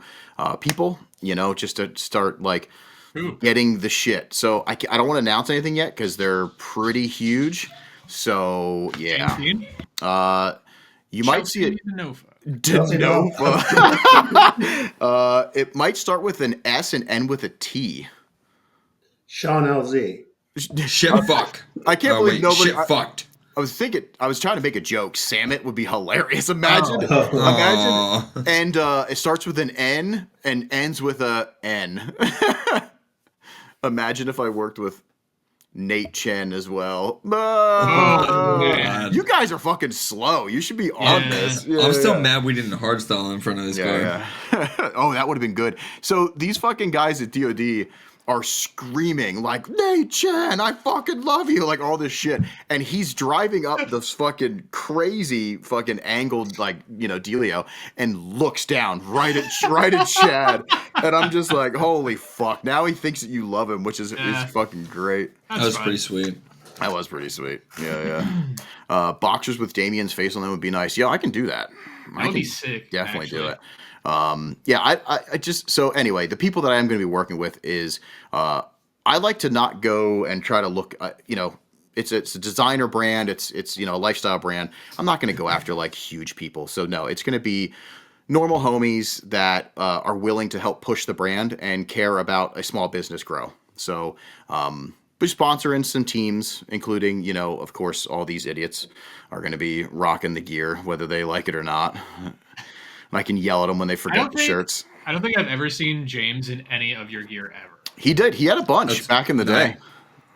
people, just to start like getting the shit. So I don't want to announce anything yet because they're pretty huge. So yeah, you might see it. Denova. It might start with an S and end with a T. Sean LZ. Shit fuck. I can't believe nobody. Shit fucked. I was trying to make a joke. Samet would be hilarious. Imagine. Aw. And it starts with an N and ends with a N. Imagine if I worked with Nate Chen as well. man. You guys are fucking slow. You should be on this. I'm still mad we didn't hardstyle in front of this guy. Yeah. Oh, that would have been good. So these fucking guys at DOD are screaming like, Nate Chen, I fucking love you, like all this shit. And he's driving up this fucking crazy fucking angled dealio and looks down right at Chad. And I'm just like, holy fuck. Now he thinks that you love him, which is fucking great. That was pretty sweet. That was pretty sweet. Yeah. Boxers with Damien's face on them would be nice. Yeah, I can do that. That would be sick. Definitely do it. I just, so anyway, the people that I am going to be working with is, I like to not go and try to look, it's a designer brand. It's a lifestyle brand. I'm not going to go after like huge people. So no, it's going to be normal homies that, are willing to help push the brand and care about a small business grow. So, we're sponsoring some teams, including, of course, all these idiots are going to be rocking the gear, whether they like it or not. I can yell at them when they forget the shirts. I don't think I've ever seen James in any of your gear ever. He did. He had a bunch back in the day.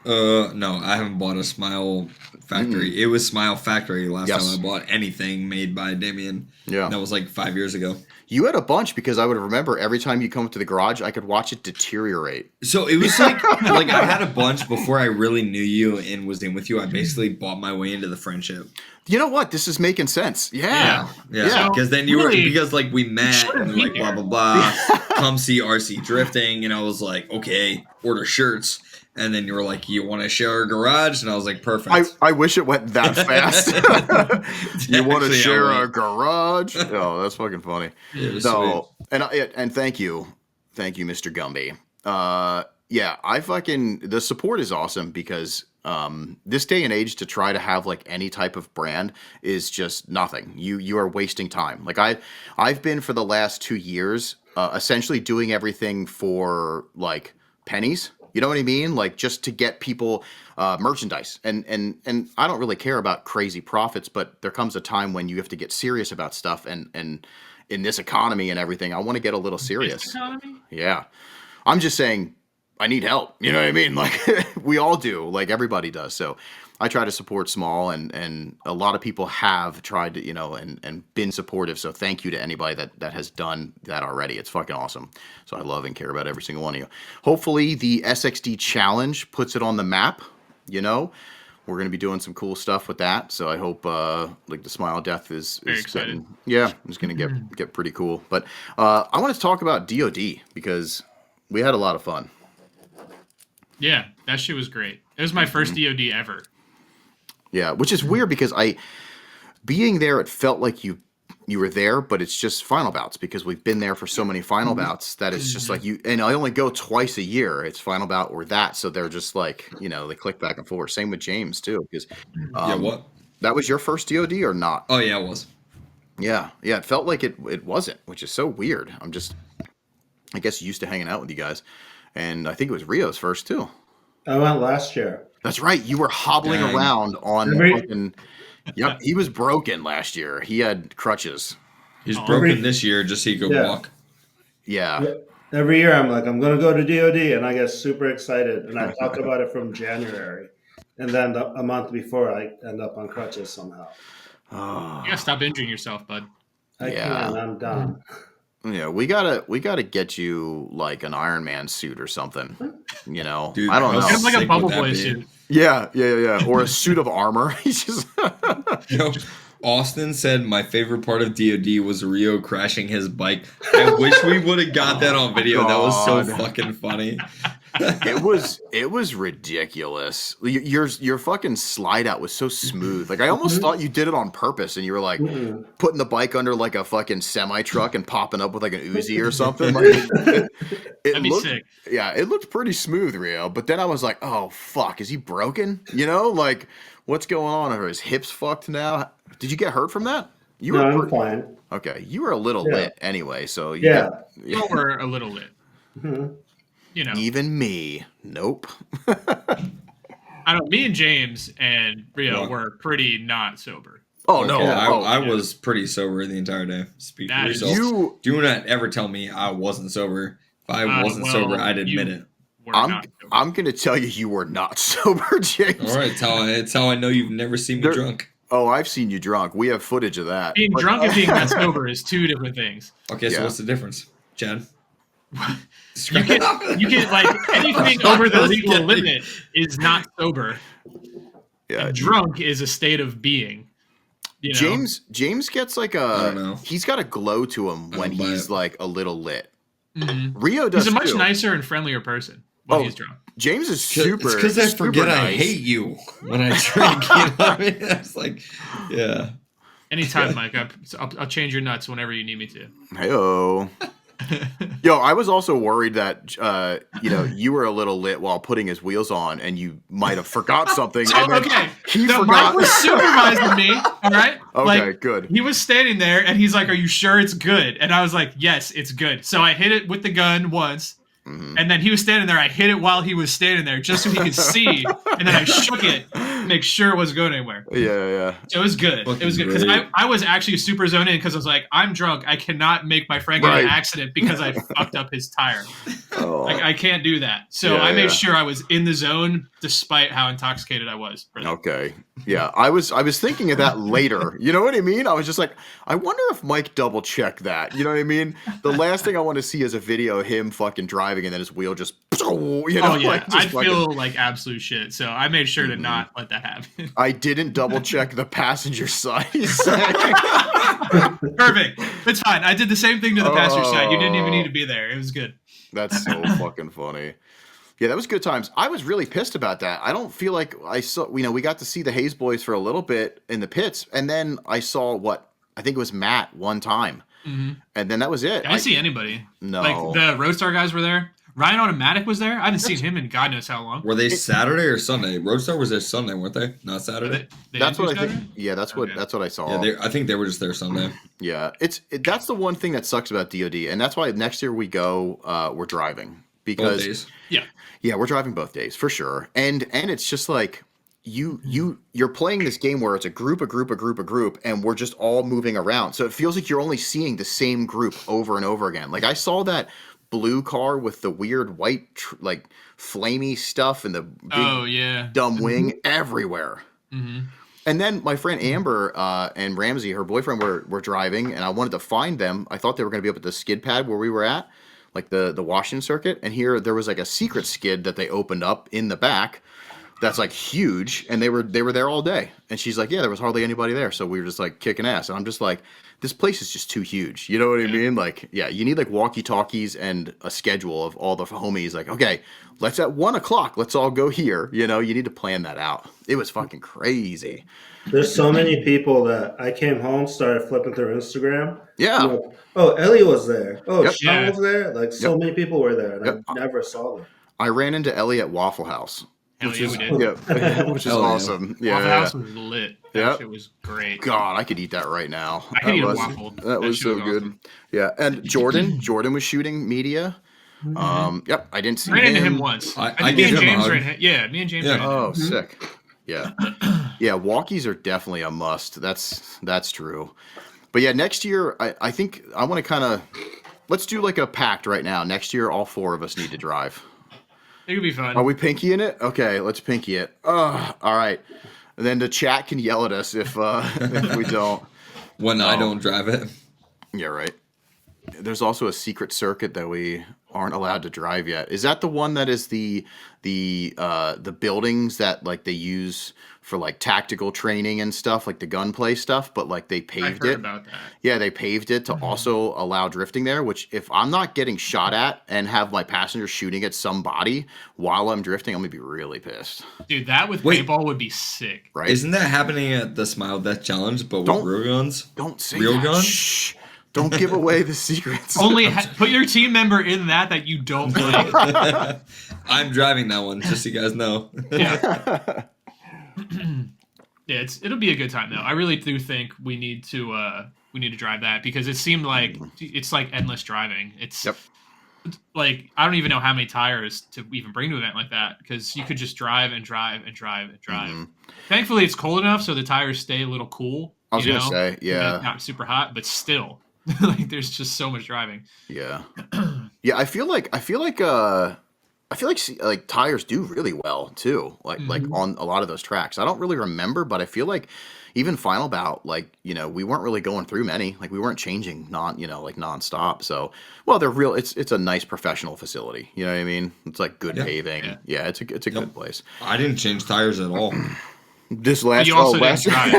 No, I haven't bought a Smile Factory. It was Smile Factory last time I bought anything made by Damien. Yeah. That was like 5 years ago. You had a bunch because I would remember every time you come up to the garage, I could watch it deteriorate. So it was like I had a bunch before I really knew you and was in with you. I basically bought my way into the friendship. You know what? This is making sense. Yeah. Because then you were we met and like blah blah blah. Come see RC drifting, and I was like, okay, order shirts. And then you were like, you want to share a garage? And I was like, perfect. I wish it went that fast. You want to share a garage? Oh, that's fucking funny. Sweet. And thank you, Mr. Gumby. The support is awesome because this day and age to try to have like any type of brand is just nothing. You are wasting time. Like I've been for the last 2 years essentially doing everything for like pennies. You know what I mean? Like just to get people merchandise. And I don't really care about crazy profits, but there comes a time when you have to get serious about stuff. And in this economy and everything, I want to get a little serious. This economy? Yeah. I'm just saying I need help. You know what I mean? Like we all do, like everybody does. So I try to support small and a lot of people have tried to, and been supportive. So thank you to anybody that has done that already. It's fucking awesome. So I love and care about every single one of you. Hopefully the SXD challenge puts it on the map. We're going to be doing some cool stuff with that. So I hope like the Smile Death is excited. It's going to get pretty cool. But I want to talk about DOD because we had a lot of fun. Yeah, that shit was great. It was my first DOD ever. Yeah, which is weird because being there, it felt like you were there, but it's just final bouts because we've been there for so many final bouts that it's just like and I only go twice a year. It's final bout or that. So they're just like, they click back and forth. Same with James too. Because what? That was your first DOD or not? Oh yeah, it was. Yeah. It felt like it wasn't, which is so weird. I'm just, I guess, used to hanging out with you guys. And I think it was Rio's first too. I went last year. That's right. You were hobbling around on fucking. Yep, he was broken last year. He had crutches. He's broken this year just so he could walk. Yeah. every year I'm like, I'm gonna go to DOD, and I get super excited, and I talk about it from January, and then a month before I end up on crutches somehow. Oh, You gotta stop injuring yourself, bud. I yeah. can't. I'm done. Yeah, we gotta get you like an Iron Man suit or something. You know, Dude, I don't how know. Get him like a sick Bubble would that Boy be? suit. Yeah, or a suit of armor. He's just You know, Austin said my favorite part of DOD was Rio crashing his bike. I wish we would have got that on video. That was so God. fucking funny. it was ridiculous. Your fucking slide out was so smooth. Like I almost thought you did it on purpose, and you were like putting the bike under like a fucking semi truck and popping up with like an Uzi or something. Like it That'd be looked, sick. yeah, it looked pretty smooth, Rio. But then I was like, oh fuck, is he broken? You know, like what's going on? Are his hips fucked now? Did you get hurt from that? You No, were I'm fine. okay. You were a little Yeah. lit anyway, so you Yeah. You were a little lit. Mhm. You know, even me, nope. I don't. Me and James and Rio What? were pretty not sober. Oh no, Okay, oh, I was pretty sober the entire day. Speak for That is- yourself. Do not ever tell me I wasn't sober. If I wasn't well, sober, I'd admit you- it. We're I'm not sober. I'm gonna tell you were not sober, James. All right, it's how I know you've never seen me There- drunk. Oh, I've seen you drunk. We have footage of that. Being But- drunk and being not sober is two different things. Okay, so Yeah. what's the difference, Chad? You can like anything over the legal limit is not sober. yeah, And drunk is a state of being. You know? James gets like I don't know. he's got a glow to him when don't buy he's it. like a little lit. Mhm. Rio does He's a much too. nicer and friendlier person when Oh, he's drunk. James is super. It's because I super forget I nice. hate you when I drink. You know what I mean? It's like, yeah. Anytime, Mike. I'll change your nuts whenever you need me to. Heyo. Yo, I was also worried that you were a little lit while putting his wheels on, and you might have forgot something. and then Okay. he No, forgot. Mike was supervising me. All right. Okay, good. He was standing there, and he's like, "Are you sure it's good?" And I was like, "Yes, it's good." So I hit it with the gun once, and then he was standing there. I hit it while he was standing there, just so he could see, and then I shook it to make sure it wasn't going anywhere. Yeah. So it was good. It was good because Fucking great. I was actually super zoned in because I was like, I'm drunk. I cannot make my friend get in an Right. accident because I fucked up his tire. Oh. Like I can't do that. So Yeah, I made yeah. sure I was in the zone despite how intoxicated I was. Okay. Yeah, I was thinking of that later. You know what I mean? I was just like, I wonder if Mike double checked that. You know what I mean? The last thing I want to see is a video of him fucking driving and then his wheel just Oh yeah, like, just I'd fucking- feel like absolute shit. So I made sure to not let that happen. I didn't double check the passenger side. He's saying. Perfect. It's fine. I did the same thing to the passenger side. You didn't even need to be there. It was good. That's so fucking funny. Yeah, that was good times. I was really pissed about that. I don't feel like I saw. We got to see the Hayes boys for a little bit in the pits, and then I saw I think it was Matt one time, and then that was it. I didn't see anybody. No. Like the Roadstar guys were there. Ryan Automatic was there. I hadn't seen him in God knows how long. Were they Saturday or Sunday? Roadstar was there Sunday, weren't they? Not Saturday. That's didn't what do I think. Saturday? Yeah, that's what I saw. Yeah, I think they were just there Sunday. Yeah, that's the one thing that sucks about DoD, and that's why next year we go. We're driving Both because days. yeah, we're driving both days for sure, and it's just like you're playing this game where it's a group, and we're just all moving around, so it feels like you're only seeing the same group over and over again. Like I saw that blue car with the weird white like flamey stuff and the big dumb wing everywhere. And then my friend Amber and Ramsey, her boyfriend, were driving, and I wanted to find them. I thought they were going to be up at the skid pad where we were at, like the Washington circuit. And here there was like a secret skid that they opened up in the back that's like huge, and they were there all day. And she's like, yeah, there was hardly anybody there, so we were just like kicking ass. And I'm just like, this place is just too huge. You know what I mean? Like, yeah, you need like walkie-talkies and a schedule of all the homies. Like, okay, let's at 1 o'clock, let's all go here. You know, you need to plan that out. It was fucking crazy. There's so many people that I came home, started flipping through Instagram. Yeah. Like, oh, Ellie was there. Oh, Yep. Sean was there. Like so many people were there, and Yep. I never saw them. I ran into Ellie at Waffle House. Hell Which yeah, is, we did. yeah, which is Hell yeah. awesome. Yeah, Waffle yeah, House was lit. That Yep. shit was great. God, I could eat that right now. I could eat a was, waffle. That was shit so was good. awesome. Yeah, and Jordan was shooting media. Yep, I didn't see Ran him. into him once. I I think me gave and him a James hug. ran. Yeah, me and James Yeah. ran. Into him. Oh, sick. Yeah, yeah. Walkies are definitely a must. That's true. But yeah, next year I think I want to kind of let's do like a pact right now. Next year, all 4 of us need to drive. It could be fun. Are we pinky in it? Okay, let's pinky it. All right. And then the chat can yell at us if we don't. When I don't drive it. Yeah, right. There's also a secret circuit that we aren't allowed to drive yet. Is that the one that is the buildings that like they use for like tactical training and stuff, like the gunplay stuff, but like they paved it? About that. Yeah, they paved it to also allow drifting there, which if I'm not getting shot at and have my passenger shooting at somebody while I'm drifting, I'm gonna be really pissed. Dude, that with paintball would be sick. Right? Isn't that happening at the Smile Death Challenge, but with real guns? Don't say real that. guns. Shh. Don't give away the secrets. Only put your team member in that you don't like. I'm driving that one, just so you guys know. Yeah. Yeah, it'll be a good time though. I really do think we need to drive that because it seemed like it's like endless driving. It's like I don't even know how many tires to even bring to an event like that because you could just drive and drive and drive and drive. Mm-hmm. Thankfully, it's cold enough so the tires stay a little cool. I was gonna say, yeah, not super hot, but still, like there's just so much driving. Yeah, yeah. I feel like tires do really well too. Like on a lot of those tracks. I don't really remember, but I feel like even final bout, like we weren't really going through many. Like we weren't changing nonstop. So they're real. It's a nice professional facility. You know what I mean? It's like good paving. Yeah, it's a good place. I didn't change tires at all. This last you also didn't drive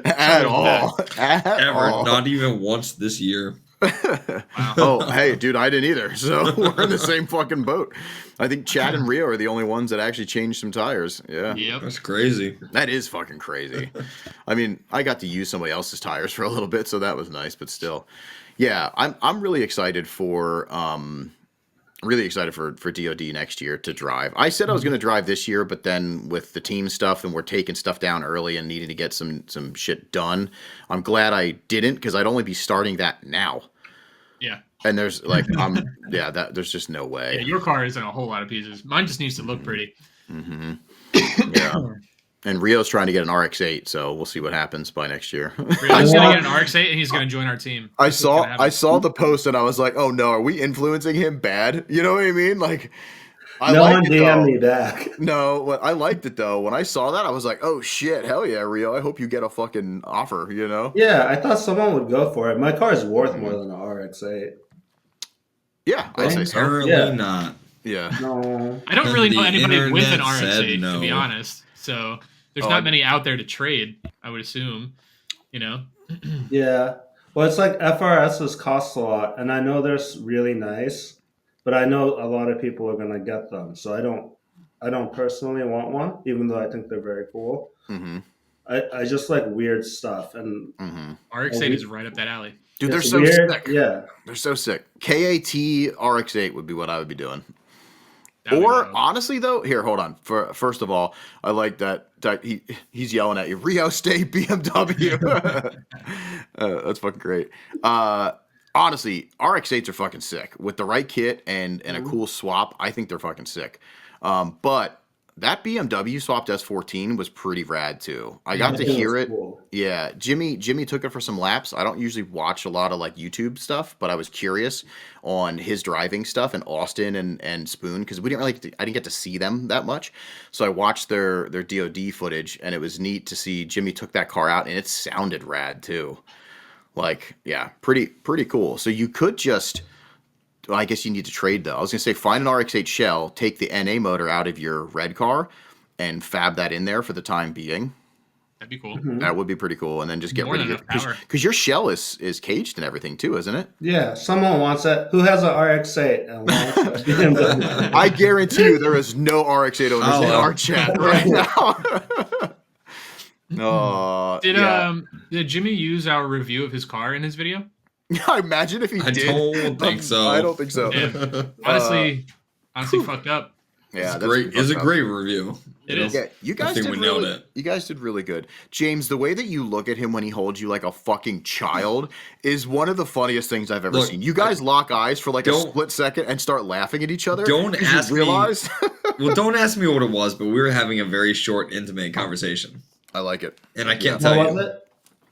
at all. Ever, not even once this year. Wow. Oh, hey, dude, I didn't either. So we're in the same fucking boat. I think Chad and Rio are the only ones that actually changed some tires. Yeah. Yep. That's crazy. That is fucking crazy. I mean, I got to use somebody else's tires for a little bit, so that was nice, but still. Yeah, I'm really excited for DOD next year to drive. I said I was going to drive this year, but then with the team stuff and we're taking stuff down early and needing to get some shit done, I'm glad I didn't because I'd only be starting that now. Yeah. And there's like, there's just no way. Yeah, your car is in a whole lot of pieces. Mine just needs to look pretty. Mm-hmm. Yeah. And Rio's trying to get an RX-8, so we'll see what happens by next year. Rio's going to get an RX-8 and he's going to join our team. I saw the post and I was like, oh no, are we influencing him bad? You know what I mean? Like, no one DM me back. No, I liked it though. When I saw that, I was like, oh shit, hell yeah, Rio. I hope you get a fucking offer, Yeah, I thought someone would go for it. My car is worth more than an RX-8. Yeah, I'd say so. Apparently not. Yeah. No. I don't really know The anybody with an internet said RX-8, no. to be honest. So there's not many out there to trade, I would assume. Yeah. Well, it's like FRSs cost a lot, and I know they're really nice, but I know a lot of people are gonna get them. So I don't personally want one, even though I think they're very cool. Mm-hmm. I just like weird stuff, and RX-8 is right up that alley. Dude, they're it's so weird. sick. Yeah. They're so sick. KAT RX-8 would be what I would be doing. That'd be Or wild. honestly though, here, hold on. First of all, I like that he's yelling at you, Rio State BMW. That's fucking great. Honestly, RX-8s are fucking sick. With the right kit and a cool swap, I think they're fucking sick. But that BMW swapped S14 was pretty rad too. I got to hear it. Cool. Yeah, Jimmy took it for some laps. I don't usually watch a lot of like YouTube stuff, but I was curious on his driving stuff and Austin and Spoon because I didn't get to see them that much. So I watched their DOD footage and it was neat to see Jimmy took that car out and it sounded rad too. Like, yeah, pretty cool. So you could just, well, I guess you need to trade though. I was gonna say find an RX-8 shell, take the NA motor out of your red car, and fab that in there for the time being. That'd be cool. That would be pretty cool, and then just get More rid of than your enough power. because your shell is caged and everything too, isn't it? Yeah, someone wants it. Who has an RX-8 and wants a BMW? I guarantee you there is no RX-8 owners in our chat right now. Did Jimmy use our review of his car in his video? I imagine if he I did. don't think so. I don't think so. Yeah. Honestly, fucked up. Yeah, It's great. It's a great review. It is. Yeah, you guys I think did we nailed really, it. You guys did really good. James, the way that you look at him when he holds you like a fucking child is one of the funniest things I've ever Look, seen. You guys lock eyes for like a don't- split second and start laughing at each other. Don't 'cause ask you me- realize? Well, don't ask me what it was, but we were having a very short, intimate conversation, I like it. and I can't What tell was you. it?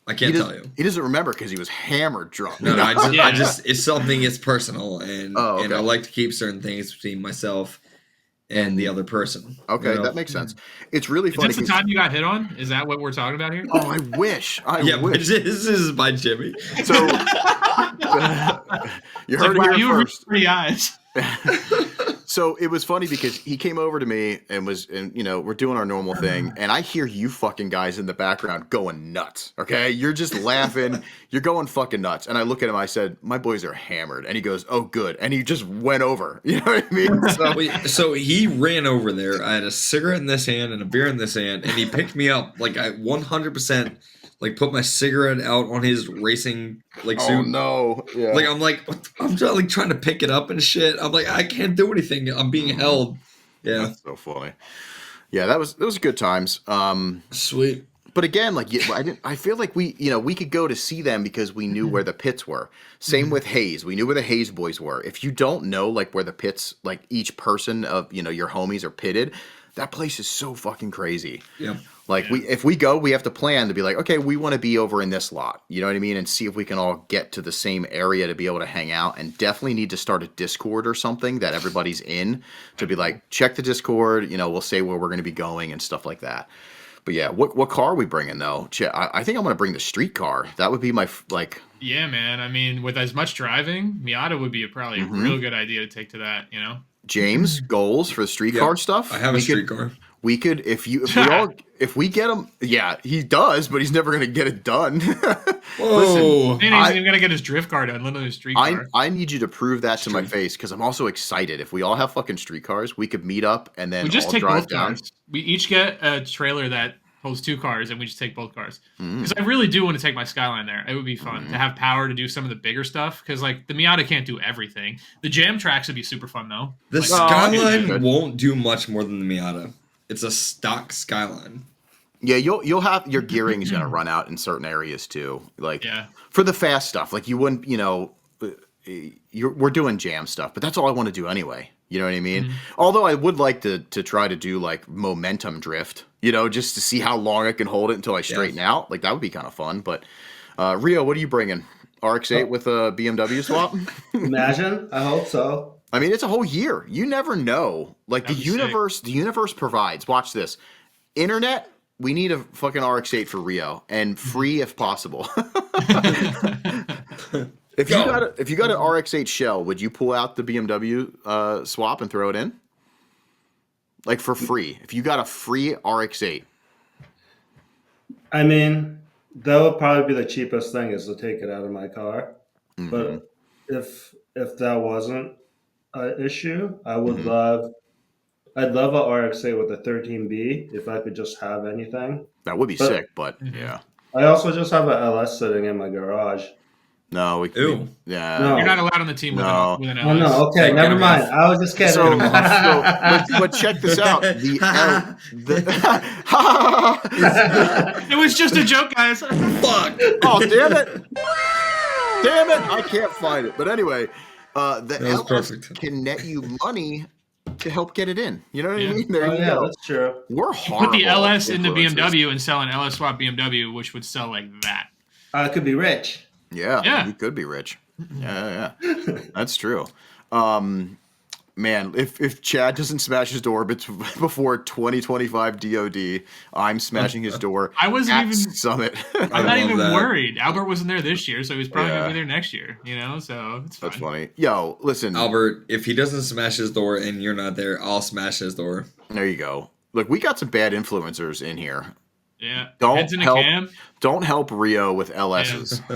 I can't tell you. He doesn't remember because he was hammered drunk. No, I just it's something. It's personal, and okay. and I like to keep certain things between myself and the other person. Okay, that makes sense. It's really funny. Is this the time you got hit on? Is that what we're talking about here? Oh, I wish. I wish. This is by Jimmy. So you heard it here first. Pretty eyes. So it was funny because he came over to me and we're doing our normal thing, and I hear you fucking guys in the background going nuts. Okay, you're just laughing, you're going fucking nuts, and I look at him. I said, "My boys are hammered," and he goes, "Oh, good," and he just went over. You know what I mean? So he ran over there. I had a cigarette in this hand and a beer in this hand, and he picked me up like I 100%. Like put my cigarette out on his racing suit. Oh no! Yeah. I'm just like trying to pick it up and shit. I'm like, I can't do anything. I'm being held. Yeah, that's so funny. Yeah, those good times. Sweet. But again, I feel like we could go to see them because we knew where the pits were. Same with Hayes. We knew where the Hayes boys were. If you don't know like where the pits, like each person of your homies are pitted, that place is so fucking crazy. Yeah. If we go, we have to plan to be like, okay, we want to be over in this lot. You know what I mean? And see if we can all get to the same area to be able to hang out. And definitely need to start a Discord or something that everybody's in to be like, check the Discord. We'll say where we're going to be going and stuff like that. But yeah, what car are we bringing though? I think I'm going to bring the street car. That would be my Yeah, man. I mean, with as much driving, Miata would be probably a real good idea to take to that. James, goals for the streetcar stuff? I have a streetcar. We could, if we get him, yeah, he does, but he's never going to get it done. Listen, he's even going to get his drift car done, let alone his street car. I need you to prove that to my face because I'm also excited. If we all have fucking street cars, we could meet up and then we just all take drive both down. cars. We each get a trailer that holds 2 cars, and we just take both cars. Because I really do want to take my Skyline there. It would be fun to have power to do some of the bigger stuff. Because the Miata can't do everything. The jam tracks would be super fun though. The Skyline won't do much more than the Miata. It's a stock Skyline. Yeah, you'll have your gearing is going to run out in certain areas too. For the fast stuff, you wouldn't, we're doing jam stuff, but that's all I want to do anyway. You know what I mean? Although I would like to try to do momentum drift, just to see how long I can hold it until I straighten out. That would be kind of fun. But Rio, what are you bringing? RX-8 with a BMW swap? Imagine. I hope so. I mean, it's a whole year. You never know. The universe provides. Watch this. Internet, we need a fucking RX-8 for Rio, and free if possible. If you got an RX-8 shell, would you pull out the BMW swap and throw it in? For free. If you got a free RX-8. I mean, that would probably be the cheapest thing is to take it out of my car. Mm-hmm. But if that wasn't an issue, I would I'd love a RX-8 with a 13B if I could just have anything. That would be sick, but yeah. I also just have an LS sitting in my garage. No, yeah. No. You're not allowed on the team with an LS. Oh, no, okay, never mind. I was just kidding. But check this out. It was just a joke, guys. Fuck. Oh, damn it. Damn it. I can't find it. But anyway, the LS perfect. can net you money to help get it in. You know what I mean? There you go. That's true. We're horrible. Put the LS in the BMW and sell an LS swap BMW, which would sell like that. I could be rich. Yeah, we could be rich. Yeah. That's true. Man, if Chad doesn't smash his door before 2025 DOD, I'm smashing his door. I wasn't even Summit. I'm not even worried. Albert wasn't there this year, so he's probably gonna be there next year. So it's fine. That's funny. Yo, listen, Albert. If he doesn't smash his door and you're not there, I'll smash his door. There you go. Look, we got some bad influencers in here. Yeah. Don't help Rio with LSs. Yeah.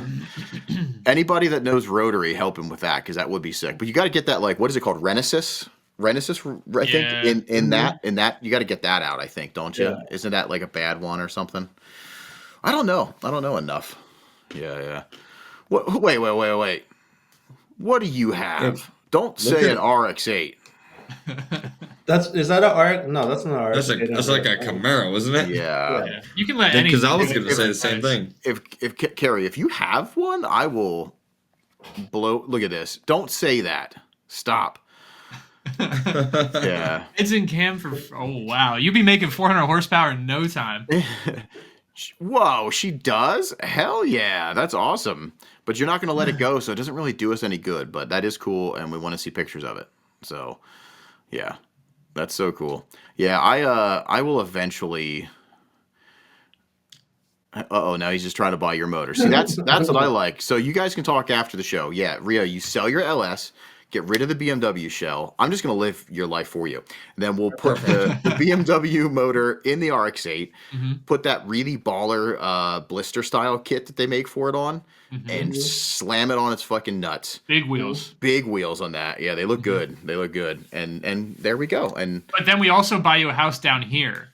Anybody that knows rotary, help him with that because that would be sick. But you got to get that what is it called? Renesis, I think in that you got to get that out. I think, don't you? Yeah. Isn't that a bad one or something? I don't know enough. Yeah. Wait. What do you have? Don't say an RX-8. Is that an RX? No, that's not an RX. That's like a Camaro, isn't it? Yeah. You can let any. Because I was going to say the same thing. If Carrie, if you have one, I will blow. Look at this. Don't say that. Stop. Yeah. It's in cam for. Oh wow, you'd be making 400 horsepower in no time. Whoa, she does? Hell yeah, that's awesome. But you're not going to let it go, so it doesn't really do us any good. But that is cool, and we want to see pictures of it. So, yeah, that's so cool. Yeah, I will eventually. Uh-oh, now he's just trying to buy your motor. See, that's what I like. So you guys can talk after the show. Yeah, Rio, you sell your LS, get rid of the BMW shell. I'm just going to live your life for you. Then we'll put the BMW motor in the RX-8, put that really baller blister style kit that they make for it on, and slam it on its fucking nuts. Big wheels. Big wheels on that. Yeah, they look good. They look good. And there we go. But then we also buy you a house down here.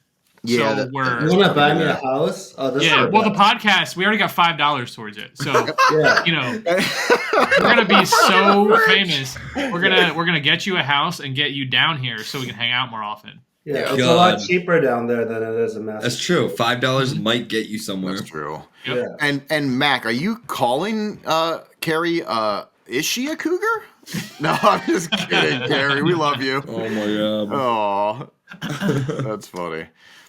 Yeah, so we're. You want to buy me a house? Oh, this Yeah, is well, the podcast, we already got $5 towards it. So, Yeah. you know, we're gonna be so famous. We're gonna get you a house and get you down here so we can hang out more often. Yeah, it's God. a lot cheaper down there than it is in That's Massachusetts. true. $5 might get you somewhere. That's true. Yep. Yeah. And Mac, are you calling Carrie? Is she a cougar? No, I'm just kidding, Carrie. We love you. Oh my god. Oh, that's funny.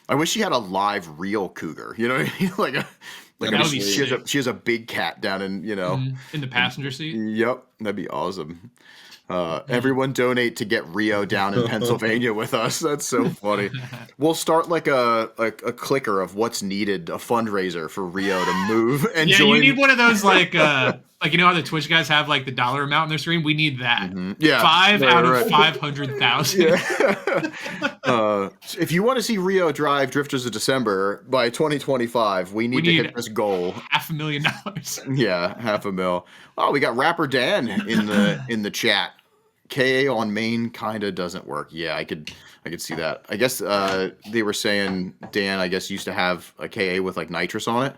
I wish she had a live real cougar. You know what I mean? That would be she has a big cat down in in the passenger seat. Yep, that'd be awesome. Everyone donate to get Rio down in Pennsylvania with us. That's so funny. We'll start like a clicker of what's needed, a fundraiser for Rio to move and Yeah, join. you need one of those like you know how the Twitch guys have like the dollar amount in their stream. We need that. Yeah, 5 out of right. 500,000. Yeah. If you want to see Rio drive Drifters of December by 2025, we need to hit this goal. $500,000. Yeah, $500,000. Oh, we got rapper Dan in the chat. KA on main kinda doesn't work. Yeah, I could see that. I guess they were saying Dan, I guess, used to have a KA with like nitrous on it.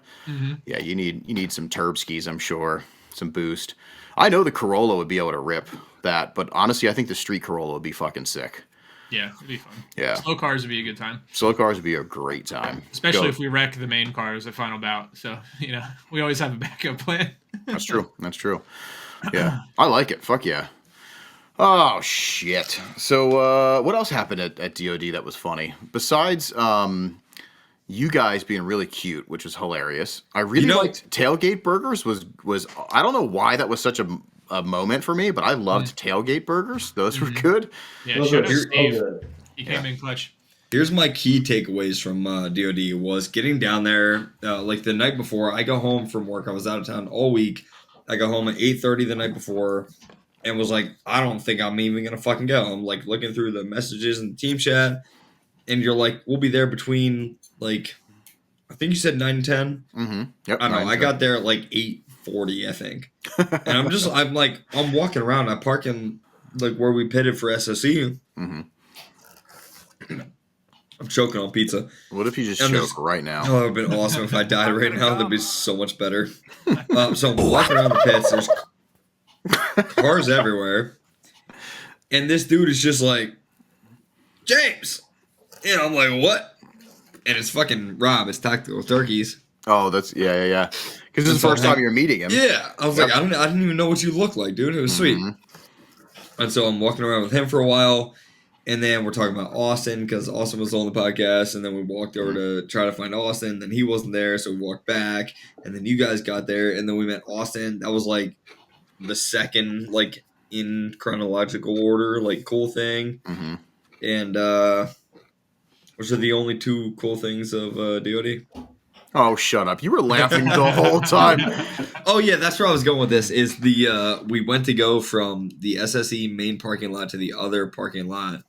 Yeah, you need some turb skis, I'm sure. Some boost. I know the Corolla would be able to rip that, but honestly, I think the street Corolla would be fucking sick. Yeah, it'd be fun. Yeah. Slow cars would be a good time. Slow cars would be a great time. Especially if we wreck the main cars at Final Bout. So, you know, we always have a backup plan. That's true. That's true. Yeah. I like it. Fuck yeah. Oh, shit. So, what else happened at DOD that was funny? Besides you guys being really cute, which was hilarious. I really liked tailgate burgers. Was I don't know why that was such a moment for me, but I loved tailgate burgers. Those were good. Yeah, Those shout are out so Steve. good. He came in clutch. Here's my key takeaways from DOD was getting down there like the night before. I go home from work. I was out of town all week. I go home at 8:30 the night before and was like, I don't think I'm even going to fucking go. I'm like looking through the messages in the team chat and you're like, we'll be there between like, I think you said 9 and 10. Mm-hmm. Yep. I don't know. I got there at like 8:40, I think. And I'm walking around. I park in like where we pitted for SSE. Mm-hmm. I'm choking on pizza. What if you just choke right now? Oh, it would have been awesome if I died right now. That'd be so much better. So I'm walking around the pits. There's cars everywhere. And this dude is just like, James! And I'm like, what? And it's fucking Rob. It's Tactical Turkeys. Oh, that's, yeah. Because this is the first time you're meeting him. Yeah. I was like, I didn't even know what you look like, dude. It was sweet. And so I'm walking around with him for a while. And then we're talking about Austin because Austin was on the podcast. And then we walked over to try to find Austin. Then he wasn't there. So we walked back. And then you guys got there. And then we met Austin. That was like the second, like in chronological order, like cool thing. Mm-hmm. And which are the only two cool things of DOD. Oh, shut up. You were laughing the whole time. Oh, yeah, that's where I was going with this, is the we went to go from the SSE main parking lot to the other parking lot,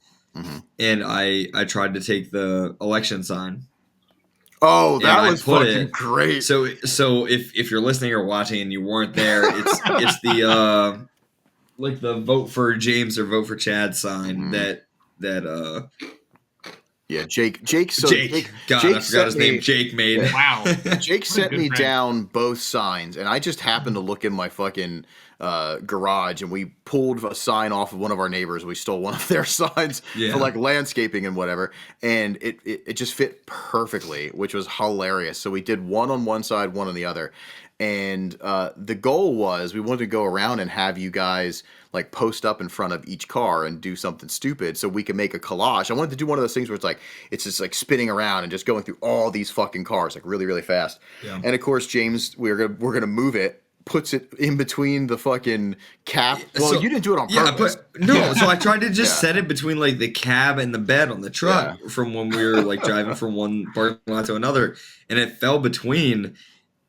and I tried to take the election sign. Oh, that was fucking great. So if you're listening or watching and you weren't there, it's the like the vote for James or vote for Chad sign that yeah, Jake. God, Jake I forgot his name. Jake made. Wow. Jake sent me down both signs, and I just happened to look in my fucking garage, and we pulled a sign off of one of our neighbors. We stole one of their signs for like landscaping and whatever, and it just fit perfectly, which was hilarious. So we did one on one side, one on the other. And the goal was we wanted to go around and have you guys like post up in front of each car and do something stupid so we can make a collage. I wanted to do one of those things where it's just like spinning around and just going through all these fucking cars like really, really fast. Yeah. And of course, James, we're gonna move it, puts it in between the fucking cab. Well, So- you didn't do it on purpose. But no, so I tried to just set it between like the cab and the bed on the truck from when we were like driving from one parking lot to another, and it fell between.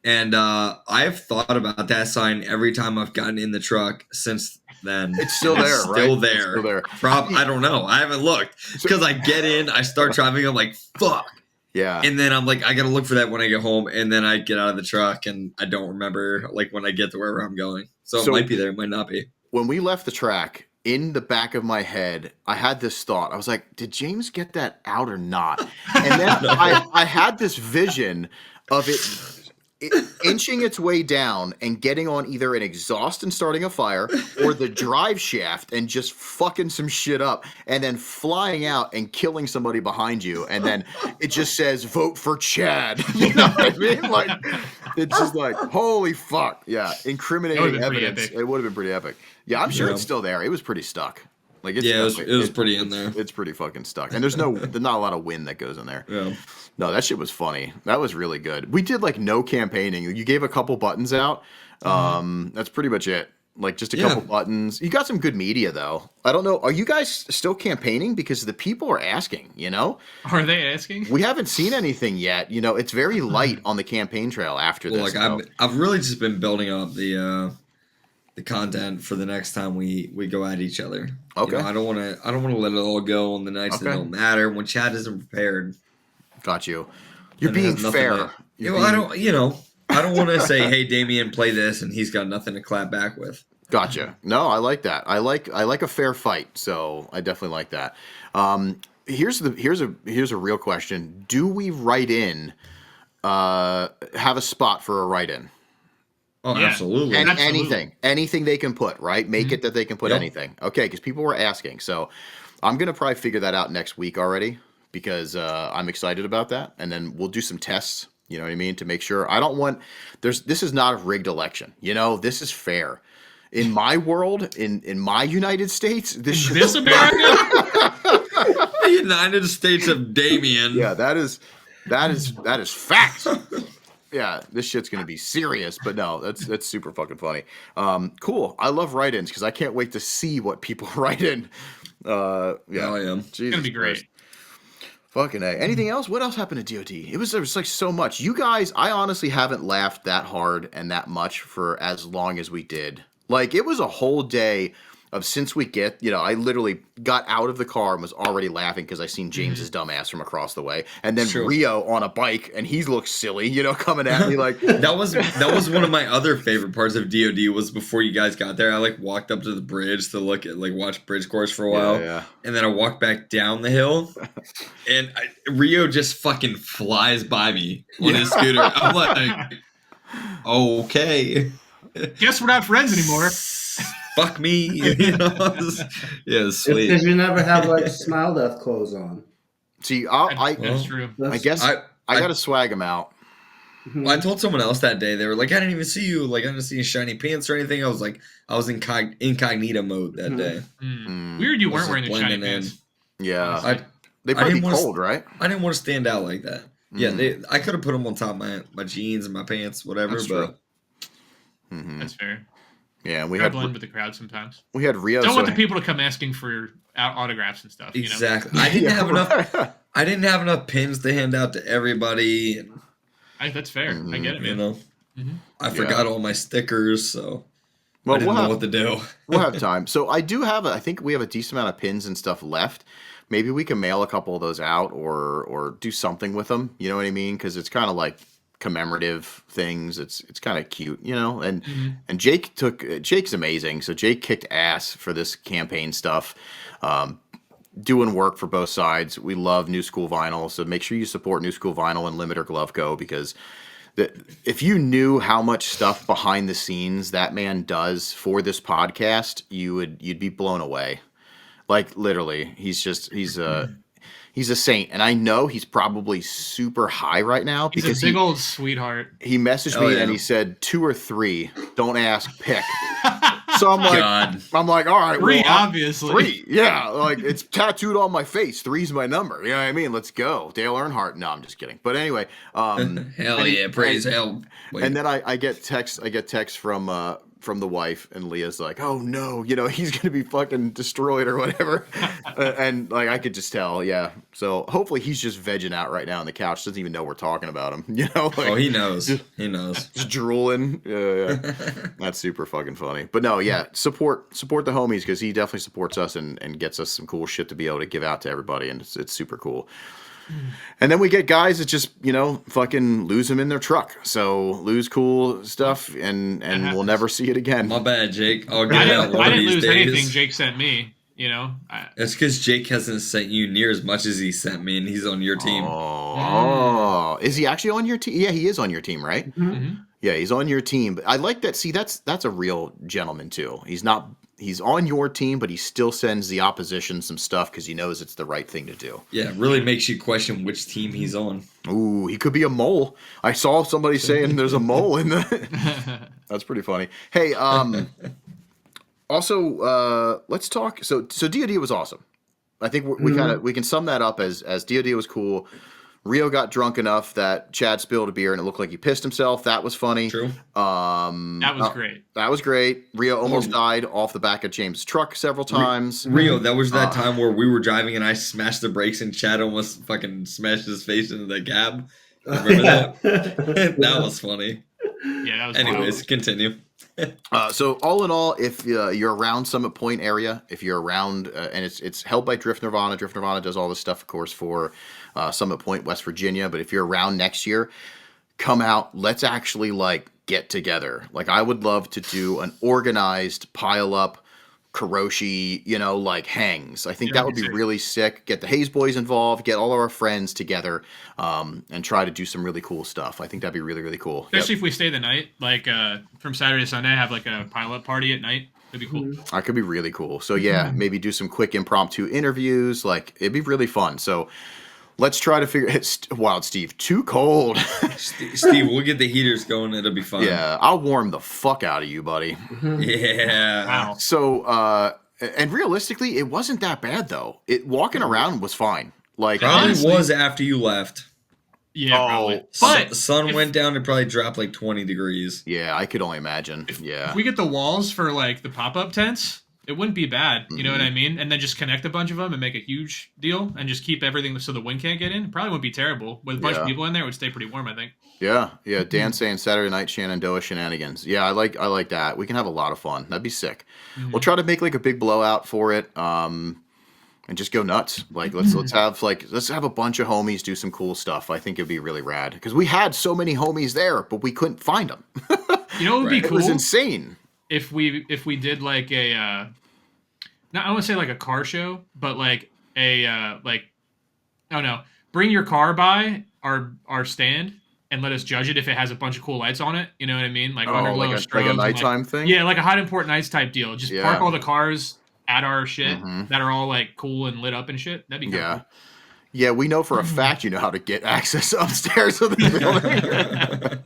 And I've thought about that sign every time I've gotten in the truck since then. It's still there, right? Still there. It's still there. I don't know. I haven't looked because I get in, I start driving, I'm like, fuck. Yeah. And then I'm like, I gotta look for that when I get home, and then I get out of the truck and I don't remember like when I get to wherever I'm going. So it might be there, it might not be. When we left the track, in the back of my head, I had this thought. I was like, did James get that out or not? And then I had this vision of it inching its way down and getting on either an exhaust and starting a fire or the drive shaft and just fucking some shit up and then flying out and killing somebody behind you. And then it just says, vote for Chad. You know what I mean? Like, it's just like, holy fuck. Yeah. Incriminating evidence. It would have been pretty epic. Yeah, I'm sure it's still there. It was pretty stuck. Like it's it was pretty in there. It's pretty fucking stuck. And there's not a lot of wind that goes in there. Yeah. No, that shit was funny. That was really good. We did like no campaigning. You gave a couple buttons out. That's pretty much it. Like just a couple buttons. You got some good media though. I don't know. Are you guys still campaigning? Because the people are asking, you know? Are they asking? We haven't seen anything yet. You know, it's very light on the campaign trail after this. Like I've really just been building up the content for the next time we go at each other. Okay. You know, I don't want to let it all go on the nights that don't matter when Chad isn't prepared. Got you. You're being fair. I don't want to say, hey, Damien, play this, and he's got nothing to clap back with. Gotcha. No, I like that. I like a fair fight, so I definitely like that. Here's a real question. Do we write in have a spot for a write-in? Oh, yeah, absolutely. And anything they can put, right? Make it that they can put anything. Okay, because people were asking. So I'm going to probably figure that out next week already because I'm excited about that. And then we'll do some tests, you know what I mean, to make sure. This is not a rigged election. You know, this is fair. In my world, in my United States, this America? The United States of Damien. Yeah, that is fact. Yeah, this shit's gonna be serious, but no, that's super fucking funny. Cool. I love write-ins because I can't wait to see what people write in. Yeah, I am. It's gonna be great. Fucking A. Anything else? What else happened to DOD? There was like so much. You guys, I honestly haven't laughed that hard and that much for as long as we did. Like it was a whole day of since we get, you know, I literally got out of the car and was already laughing because I seen James's dumbass from across the way, and then Rio on a bike, and he looks silly, you know, coming at me like that was one of my other favorite parts of DOD was before you guys got there. I like walked up to the bridge to look at watch bridge course for a while, and then I walked back down the hill, and Rio just fucking flies by me on his scooter. I'm like, okay, guess we're not friends anymore. Fuck me, you know? Yeah, sweet. Because you never have like smile death clothes on. See, that's true. I guess I gotta swag them out. I told someone else that day. They were like, "I didn't even see you. Like, I didn't see your shiny pants or anything." I was like, I was in incognito mode that day. Weird, you weren't wearing the shiny pants. Yeah, they probably be cold, right? I didn't want to stand out like that. Yeah, I could have put them on top of my jeans and my pants, whatever. But that's fair. Yeah, we had blend with the crowd sometimes. We had Rio. Don't want the people to come asking for autographs and stuff. Exactly. You know? I didn't have enough. I didn't have enough pins to hand out to everybody. And, that's fair. I get it, man. You know, I forgot all my stickers, so I didn't know what to do. We'll have time. So I do have. I think we have a decent amount of pins and stuff left. Maybe we can mail a couple of those out, or do something with them. You know what I mean? Because it's kind of like commemorative things. It's kind of cute, you know. And Jake's amazing. So Jake kicked ass for this campaign stuff, doing work for both sides. We love New School Vinyl, so make sure you support New School Vinyl and Limiter Glove Co. because if you knew how much stuff behind the scenes that man does for this podcast, you'd be blown away. Like literally, he's He's a saint, and I know he's probably super high right now He's because a big old sweetheart. he messaged Oh, me yeah. and he said 2 or 3. Don't ask, pick. So I'm like, God. all right, 3, well, obviously. 3, yeah, like it's tattooed on my face. 3's my number. You know what I mean? Let's go, Dale Earnhardt. No, I'm just kidding. But anyway, Hell yeah, praise hell. Wait. and then I get text from the wife, and Leah's like, oh no, you know, he's gonna be fucking destroyed or whatever. And like I could just tell, yeah. So hopefully he's just vegging out right now on the couch, doesn't even know we're talking about him. You know, like, Oh, he knows. He knows. just drooling. Yeah. That's super fucking funny. But no, yeah, support the homies, because he definitely supports us and gets us some cool shit to be able to give out to everybody, and it's super cool. And then we get guys that just, you know, fucking lose them in their truck. So lose cool stuff, and we'll never see it again. My bad, Jake. I'll I get out didn't, one I of didn't these lose days. anything Jake sent me. You know, That's because Jake hasn't sent you near as much as he sent me, and he's on your team. Oh, is he actually on your team? Yeah, he is on your team, right? Mhm. Yeah, he's on your team. But I like that. See, that's a real gentleman too. He's on your team, but he still sends the opposition some stuff because he knows it's the right thing to do. Yeah, it really makes you question which team he's on. Ooh, he could be a mole. I saw somebody saying there's a mole in the. That's pretty funny. Hey, also, let's talk. So DoD was awesome. I think we can sum that up as DoD was cool. Rio got drunk enough that Chad spilled a beer and it looked like he pissed himself. That was funny. True. that was great. That was great. Rio almost died off the back of James' truck several times. Rio, that was that time where we were driving and I smashed the brakes and Chad almost fucking smashed his face into the cab. Remember that? That was funny. Yeah, that was Anyways, wild. continue. So all in all, if you're around Summit Point area, if you're around, and it's held by Drift Nirvana. Drift Nirvana does all this stuff, of course, for Summit Point, West Virginia. But if you're around next year, come out. Let's actually like get together. Like I would love to do an organized pile up Karoshi, you know, like hangs. I think that would be really sick. Get the Hayes boys involved, get all of our friends together, and try to do some really cool stuff. I think that'd be really, really cool. Especially if we stay the night, like from Saturday to Sunday, have like a pile-up party at night. That'd be cool. That could be really cool. So yeah, maybe do some quick impromptu interviews. Like it'd be really fun. So let's try to figure it. Wild Steve, too cold. Steve, we'll get the heaters going. It'll be fun. Yeah, I'll warm the fuck out of you, buddy. Yeah. Wow. So and realistically, it wasn't that bad though. Walking around was fine. Like Probably Honestly- was after you left. Yeah, Oh, probably. But But sun if- went down and probably dropped like 20 degrees. yeah, I could only imagine. Yeah. If we get the walls for like the pop-up tents, it wouldn't be bad. You know what I mean? And then just connect a bunch of them and make a huge deal and just keep everything so the wind can't get in. It probably wouldn't be terrible. With a bunch of people in there, it would stay pretty warm, I think. Yeah. Dan saying Saturday night Shenandoah shenanigans. Yeah, I like that. We can have a lot of fun. That'd be sick. We'll try to make like a big blowout for it. And just go nuts. Like let's have a bunch of homies do some cool stuff. I think it'd be really rad because we had so many homies there, but we couldn't find them. You know what would be It cool? was insane. If we did like a not I want to say like a car show, but like a bring your car by our stand and let us judge it if it has a bunch of cool lights on it. You know what I mean? Like underglow like a strobes and, nighttime thing. Yeah, like a hot important nights type deal. Just Yeah. park all the cars at our shit that are all like cool and lit up and shit. That'd be Yeah. cool. Yeah, we know for a fact you know how to get access upstairs of the building.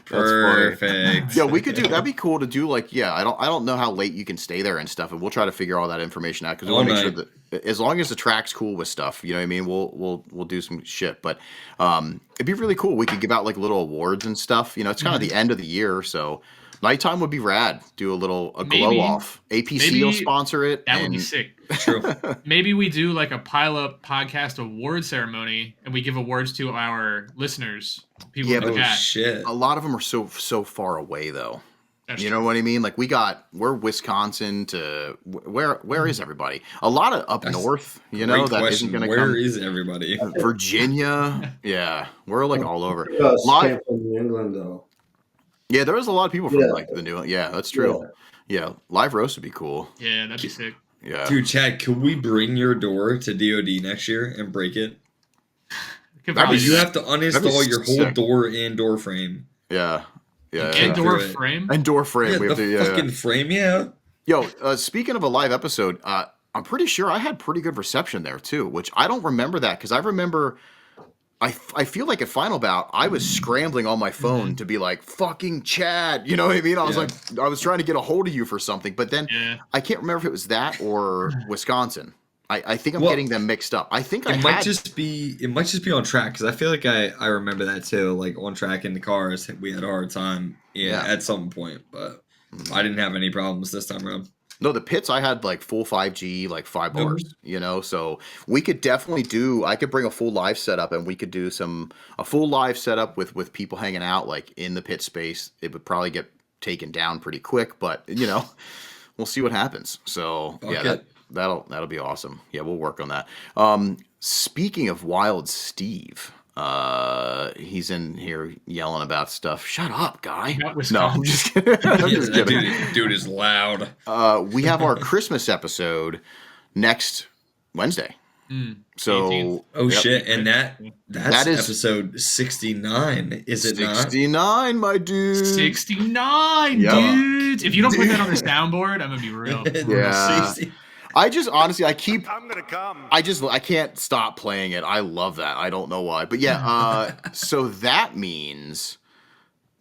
Perfect. Yeah, we could do that'd be cool to do like I don't know how late you can stay there and stuff, and we'll try to figure all that information out because we All want to make night. sure that as long as the track's cool with stuff, you know what I mean, we'll do some shit. But it'd be really cool. We could give out like little awards and stuff. You know, it's kind of the end of the year, so nighttime would be rad. Do a glow Maybe- off. APC maybe will sponsor it. That would be and- sick. True. Maybe we do like a pile up podcast award ceremony and we give awards to our listeners, people in the Oh, chat. shit. A lot of them are so far away though. That's You true. know what I mean? Like we're Wisconsin to where is everybody? A lot of up north, you know, Great that question. isn't going to Where come. is everybody? Virginia, yeah, we're like all over. Us Live, came from New England though. yeah, there was a lot of people from Yeah. like the new. Yeah, that's true. Yeah, live roast would be cool. Yeah, that'd be sick. Yeah, Dude, Chad, could we bring your door to DOD next year and break it? Could That'd probably be You do have to uninstall your whole sick. door and door frame. yeah, that. yeah. Indoor do it. frame. And door frame. Yeah, we the have to. fucking frame, yeah. Yo, speaking of a live episode, I'm pretty sure I had pretty good reception there too, which I don't remember that because I remember I feel like at Final Bout I was scrambling on my phone to be like fucking Chad, you know what I mean? I was like I was trying to get a hold of you for something, but then I can't remember if it was that or Wisconsin. I think I'm getting them mixed up. I think it might just be on track because I feel like I remember that too. Like on track in the cars, we had a hard time at some point, but I didn't have any problems this time around. No, the pits I had like full 5G, like 5 bars, you know, so we could definitely I could bring a full live setup and we could do a full live setup with people hanging out like in the pit space. It would probably get taken down pretty quick, but you know, we'll see what happens. So that'll be awesome. Yeah, we'll work on that. Speaking of Wild Steve, he's in here yelling about stuff. Shut up, guy. No, I'm just kidding. Dude is loud. We have our Christmas episode next Wednesday. So 18th. Shit, and that is episode 69, is it 69, my dude. 69, dudes. If you don't put that on the soundboard, I'm gonna be real. Yeah. I just honestly, I'm gonna come. I can't stop playing it. I love that. I don't know why, but yeah. So that means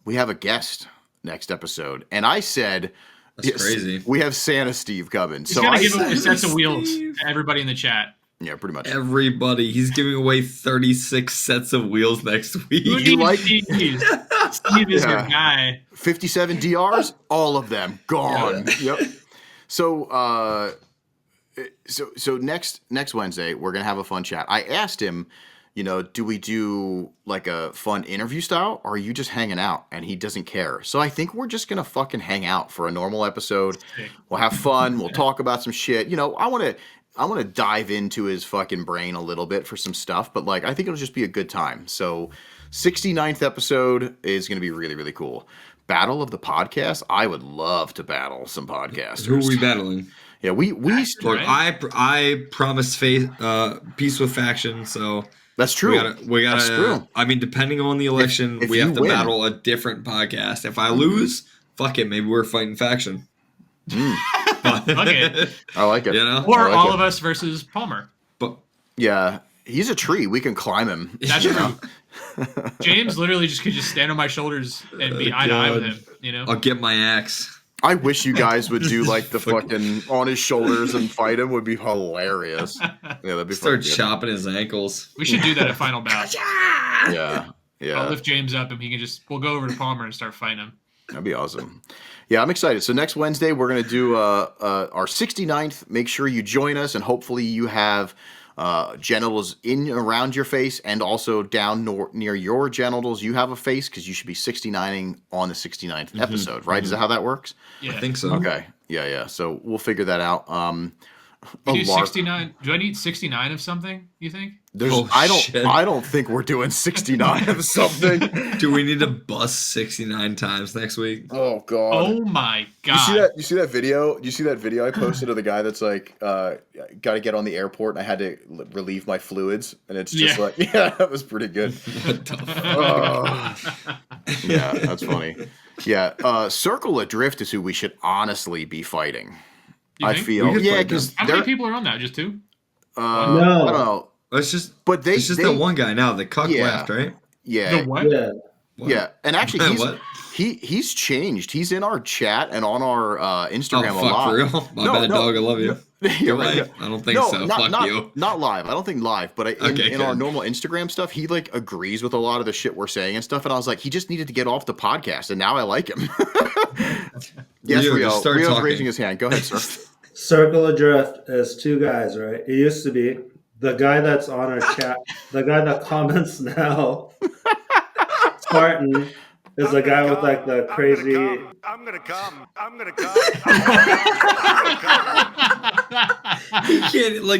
we have a guest next episode, and I said, "That's crazy." We have Santa Steve coming. He's gonna give away sets of wheels to everybody in the chat. Yeah, pretty much everybody. He's giving away 36 sets of wheels next week. You like Steve? Steve is your guy. 57 DRs, all of them gone. Yep. So next Wednesday we're gonna have a fun chat. I asked him, you know, do we do like a fun interview style, or are you just hanging out? And he doesn't care. So I think we're just gonna fucking hang out for a normal episode. We'll have fun. We'll talk about some shit. You know, I want to dive into his fucking brain a little bit for some stuff, but like I think it'll just be a good time. So 69th episode is gonna be really, really cool. Battle of the podcast. I would love to battle some podcasters. Who are we battling? Yeah, we look. I promised peace with faction, so that's true. We gotta. That's true. I mean, depending on the election, we have to battle a different podcast. If I lose, fuck it. Maybe we're fighting faction. Okay. I like it. You know, or all of us versus Palmer. But yeah, he's a tree. We can climb him. That's true. James literally could just stand on my shoulders and be eye to eye with him. You know, I'll get my axe. I wish you guys would do like the fucking on his shoulders and fight him. Would be hilarious. Yeah, that'd be start chopping his ankles. We should do that at Final Bout. Yeah. I'll lift James up and we'll go over to Palmer and start fighting him. That'd be awesome. Yeah, I'm excited. So next Wednesday we're gonna do our 69th. Make sure you join us, and hopefully you have genitals in around your face and also down near your genitals. You have a face because you should be 69ing on the 69th episode, right? Is that how that works? Yeah, I think so. Okay. Yeah. So we'll figure that out. You do 69. Do I need 69 of something? You think? I don't think we're doing 69 of something. Do we need to bust 69 times next week? Oh god. Oh my god. You see that video? You see that video I posted of the guy that's like, got to get on the airport and I had to relieve my fluids, and it's just like, yeah, that was pretty good. Yeah, that's funny. Yeah, Circle Adrift is who we should honestly be fighting. I feel because how many people are on that? Just two? No, I don't know. It's just that one guy now. The cuck left, right? Yeah. The what? Yeah, and actually, he's changed. He's in our chat and on our Instagram a lot. For real? My bad, dog. I love you. You're right. I don't think so. Fuck you. Not live. I don't think live, but in our normal Instagram stuff, he like agrees with a lot of the shit we're saying and stuff. And I was like, he just needed to get off the podcast, and now I like him. Yes, Rio's raising his hand. Go ahead, sir. Circle Adrift is two guys, right? It used to be the guy that's on our chat, the guy that comments now. Spartan is the guy with like the crazy. I'm gonna come.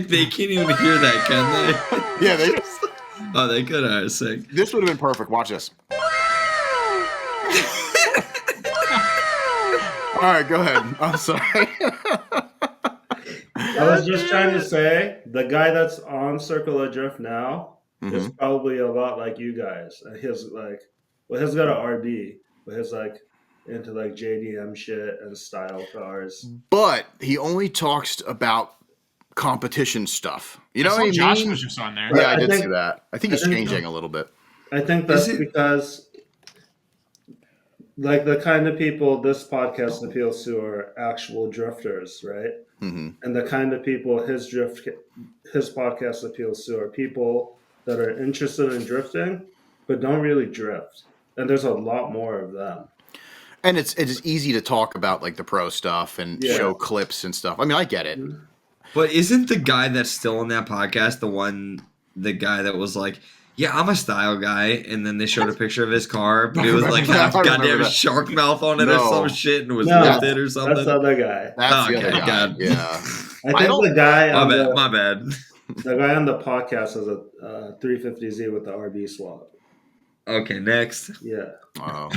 They can't even hear that, can they? Yeah, they. Oh, they could. I was sick. This would have been perfect. Watch this. All right, go ahead. I'm sorry. I was just trying to say the guy that's on Circle Adrift now is probably a lot like you guys. He's he's got an RB, but he's like into like JDM shit and style cars. But he only talks about competition stuff. You know I what I saw Josh mean? was just on there. Yeah, I I did think- see that. I think he's changing a little bit. I think that's Is it- because, like, the kind of people this podcast appeals to are actual drifters, right? Hmm. And the kind of people his podcast appeals to are people that are interested in drifting, but don't really drift. And there's a lot more of them. And it's easy to talk about like the pro stuff and Yeah. show clips and stuff. I mean, I get it. But isn't the guy that's still on that podcast the guy that was like, yeah, I'm a style guy, and then they showed a picture of his car, but it was like half I remember goddamn that. shark mouth on it or No. some shit, and was No, lifted or something. that's the other guy. That's the Okay, other guy. God. Yeah. I think the guy My on bad. the, My bad. the guy on the podcast has a 350Z with the RB swap. Okay, next. Yeah. Oh.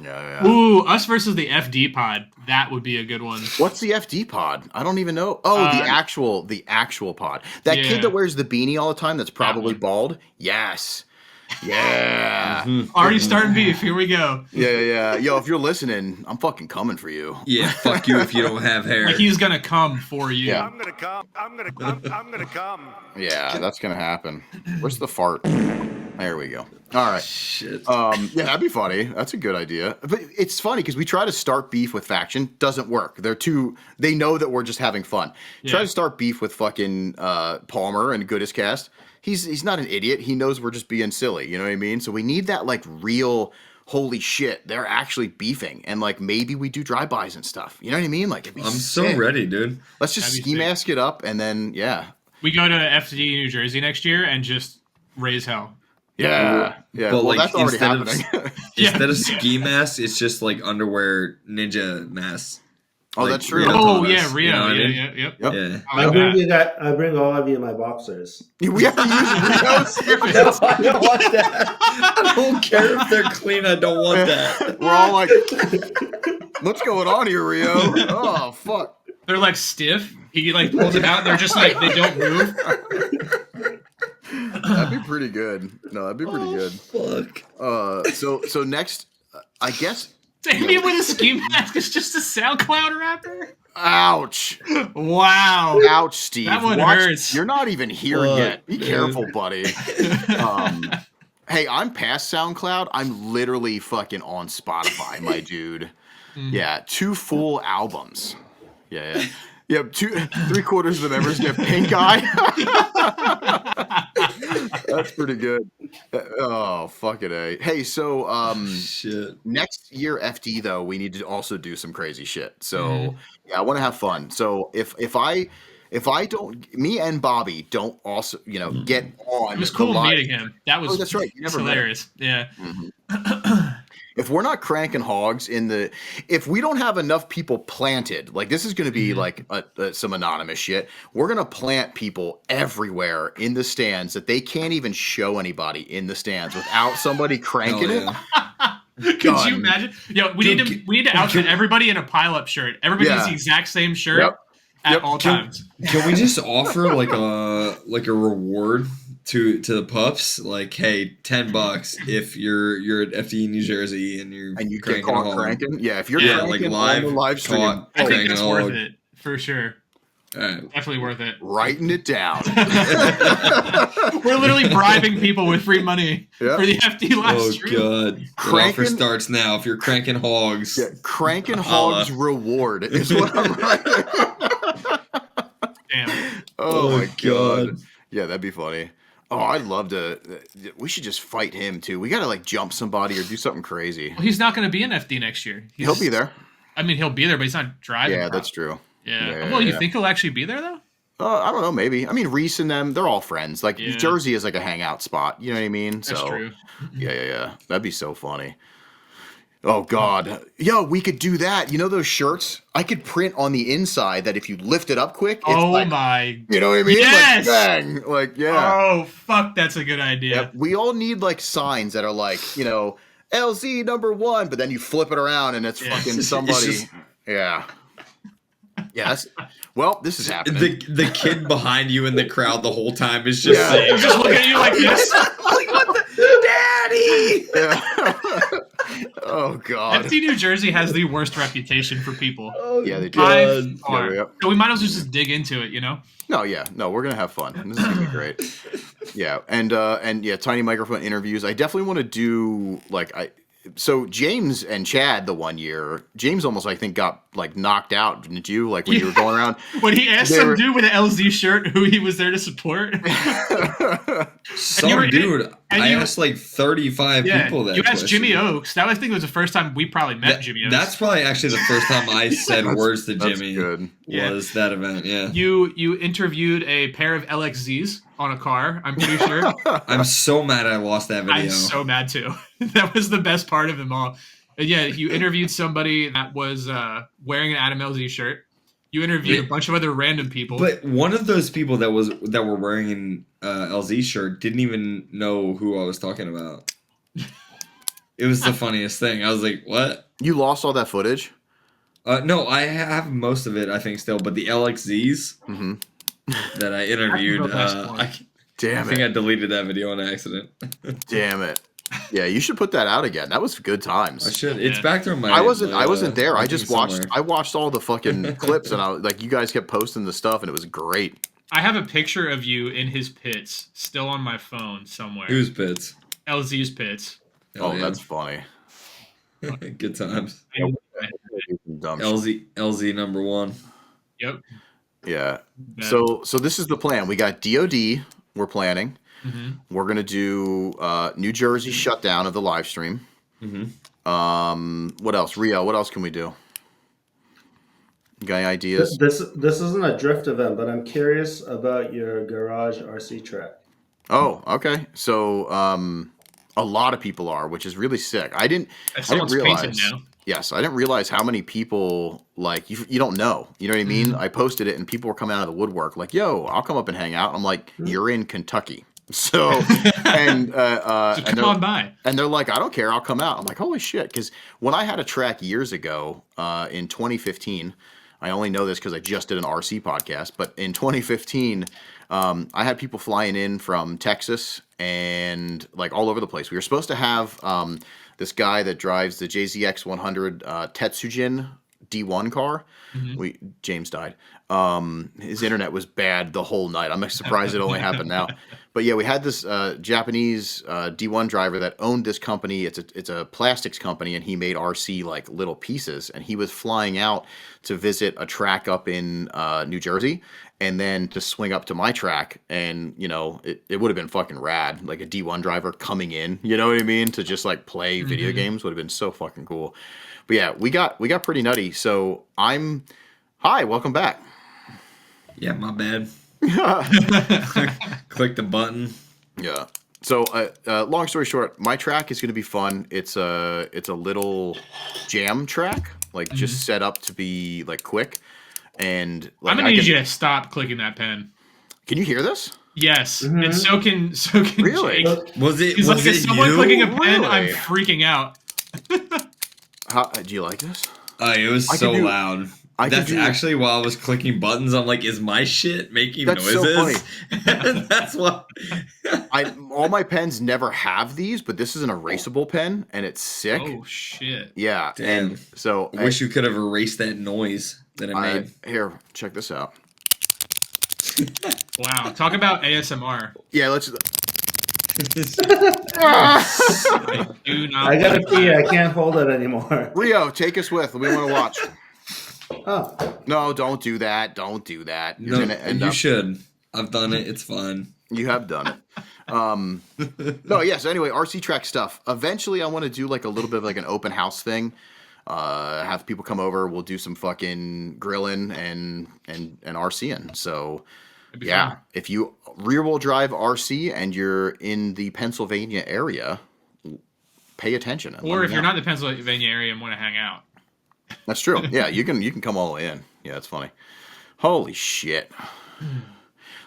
Yeah. Ooh, us versus the FD pod. That would be a good one. What's the FD pod? I don't even know. Oh, the actual pod. That Yeah. kid that wears the beanie all the time that's probably one. bald? Yes. Yeah. Already starting beef. Here we go. Yeah. Yo, if you're listening, I'm fucking coming for you. Yeah, fuck you if you don't have hair. Like he's gonna come for you. Yeah. I'm gonna come. I'm gonna come. Yeah, that's gonna happen. Where's the fart? There we go. All right. Shit. Yeah, that'd be funny. That's a good idea. But it's funny because we try to start beef with faction, doesn't work. They know that we're just having fun. Try to start beef with fucking Palmer and Goodest Cast. He's not an idiot. He knows we're just being silly. You know what I mean? So we need that like real. Holy shit, they're actually beefing, and like maybe we do drive-bys and stuff. You know what I mean? Like, I'm so ready, dude. Let's just That'd be ski sick. mask it up, and then We go to FD New Jersey next year and just raise hell. yeah. But, Well, like, that's already instead of- happening. Instead of ski masks, it's just like underwear ninja masks. Oh, Like, that's true. Rio Oh told yeah, us, Rio. you know what I mean? Yep. Yep. Yeah. I like that. I bring all of you my boxers. We have to use Rio's. I don't want that. I don't care if they're clean. I don't want that. We're all like, what's going on here, Rio? Oh, fuck. They're like stiff. He like pulls them out and they're just like they don't move. That'd be pretty good. No, that'd be pretty good. Fuck. So next, I guess. Damien with a ski mask is just a SoundCloud rapper. Ouch. Wow. Ouch, Steve. That one hurts. You're not even here Fuck, yet. Be man. careful, buddy. Hey, I'm past SoundCloud. I'm literally fucking on Spotify, my dude. Yeah, 2 full albums. Yeah. Yeah, 3/4 of the members get pink eye. That's pretty good. Oh, fucking A. Hey, so Shit. next year FD though, we need to also do some crazy shit. So yeah, I want to have fun. So if I don't, me and Bobby don't also, get on. It was the cool live- meeting him. That was that's right. You never met him. hilarious. Yeah. If we're not cranking hogs if we don't have enough people planted, like this is going to be like some anonymous shit. We're going to plant people everywhere in the stands that they can't even show anybody in the stands without somebody cranking it. Could Done. you imagine? Yo, we need to outfit everybody in a pile-up shirt. Everybody needs the exact same shirt at all times. Can we just offer like a reward to the pups? Like, hey, $10 if you're at FD New Jersey and you get cranking caught a hog. cranking. Yeah, if you're Yeah, cranking like on the live stream, caught I think cranking that's a worth hog. it for sure. All right. Definitely worth it. writing it down. We're literally bribing people with free money Yeah. for the FD live Oh stream. god. The Cranking- offer starts now. If you're cranking hogs. Yeah, cranking Holla. hogs reward is what I'm writing. Damn. Oh my god. Yeah, that'd be funny. Oh, I'd love to. We should just fight him too. We gotta like jump somebody or do something crazy. Well, he's not going to be in FD next year. He'll be there. I mean, he'll be there, but he's not driving. Yeah, that's true. Yeah. Well, you think he'll actually be there though? I don't know. Maybe. I mean, Reese and them, they're all friends. Like Yeah. Jersey is like a hangout spot. You know what I mean? That's true. Yeah. That'd be so funny. Oh God. Yo, we could do that. You know those shirts? I could print on the inside that if you lift it up quick, it's Oh like, my. you know what I mean? Yes! Like bang. Like yeah. Oh fuck, that's a good idea. Yeah, we all need like signs that are like, LZ #1, but then you flip it around and it's fucking somebody. just- Yeah. Yes. Well, this is happening. The kid behind you in the crowd the whole time is just Yeah. saying, Just look at you like this. like, what the daddy? Yeah. Oh God. FC New Jersey has the worst reputation for people. Yeah, they do. By Yeah, far. yeah. So we might as well just dig into it, you know? No, yeah, no, we're gonna have fun. This is gonna be great. Yeah, and yeah, tiny microphone interviews. I definitely want to do so James and Chad the one year. James almost I think got like knocked out, didn't you? Like when you were going around. When he asked some dude with an LZ shirt who he was there to support. Some dude. I asked like 35 people that you asked question. Jimmy Oaks. That I think was the first time we probably met Jimmy Oaks. That's probably actually the first time I said words to Jimmy. Good. Was that event? Yeah. You interviewed a pair of LXZs on a car. I'm pretty sure. I'm so mad I lost that video. I'm so mad too. That was the best part of them all. And yeah, you interviewed somebody that was wearing an Adam LZ shirt. You interviewed a bunch of other random people. But one of those people that were wearing an LZ shirt didn't even know who I was talking about. It was the funniest thing. I was like, "What? You lost all that footage?" No, I have most of it. I think still, but the LXZs that I interviewed, I think I deleted that video on accident. Damn it. Yeah, you should put that out again. That was good times. I should. It's back there. I wasn't there. I just watched. Somewhere. I watched all the fucking clips, and I like you guys kept posting the stuff, and it was great. I have a picture of you in his pits, still on my phone somewhere. Whose pits? LZ's pits. Oh, that's funny. Good times. LZ number 1. Yep. Yeah. So this is the plan. We got DOD. We're planning. We're gonna do New Jersey shutdown of the live stream. What else? Rio, what else can we do? You got any ideas? This isn't a drift event, but I'm curious about your garage RC track. Oh, okay. So a lot of people are, which is really sick. I didn't realize. Now. Yes, I didn't realize how many people like you don't know. You know what I mean? I posted it and people were coming out of the woodwork like, "Yo, I'll come up and hang out." I'm like, "You're in Kentucky." So and come on by. And they're like, "I don't care, I'll come out." I'm like, "Holy shit." Because when I had a track years ago in 2015, I only know this because I just did an RC podcast, but in 2015 I had people flying in from Texas and like all over the place. We were supposed to have this guy that drives the JZX 100 Tetsujin D1 car. James died. His internet was bad the whole night. I'm surprised it only happened now. But yeah, we had this Japanese D1 driver that owned this company. It's a plastics company, and he made RC like little pieces. And he was flying out to visit a track up in New Jersey, and then to swing up to my track. And you know, it would have been fucking rad, like a D1 driver coming in. You know what I mean? To just like play video games would have been so fucking cool. But yeah, we got pretty nutty. So hi, welcome back. Yeah, my bad. Click the button. Yeah. So, long story short, my track is going to be fun. It's a little jam track, like just set up to be like quick. And like, I'm gonna need you to stop clicking that pen. Can you hear this? Yes, and so can really? Jake. Was it? He's was like, it is someone you? clicking a pen? Really? I'm freaking out. Do you like this? It was so loud. That's actually while I was clicking buttons, I'm like, is my shit making noises? So funny. And that's what all my pens never have these, but this is an erasable pen and it's sick. Oh shit. Yeah. Damn. And so I wish you could have erased that noise that it made. Here, check this out. Wow. Talk about ASMR. Yeah, let's I gotta pee. I can't hold it anymore. Rio, take us with. We want to watch. Oh. No, don't do that. Don't do that. You're No, gonna end you up. should. I've done it. It's fun. You have done it. No, yeah. So anyway, RC track stuff. Eventually, I want to do like a little bit of like an open house thing. Have people come over. We'll do some fucking grilling and RCing. So yeah, fun. if you rear wheel drive RC and you're in the Pennsylvania area, pay attention. Or if you're not in the Pennsylvania area and want to hang out. That's true. Yeah, you can come all the way in. Yeah, that's funny. Holy shit.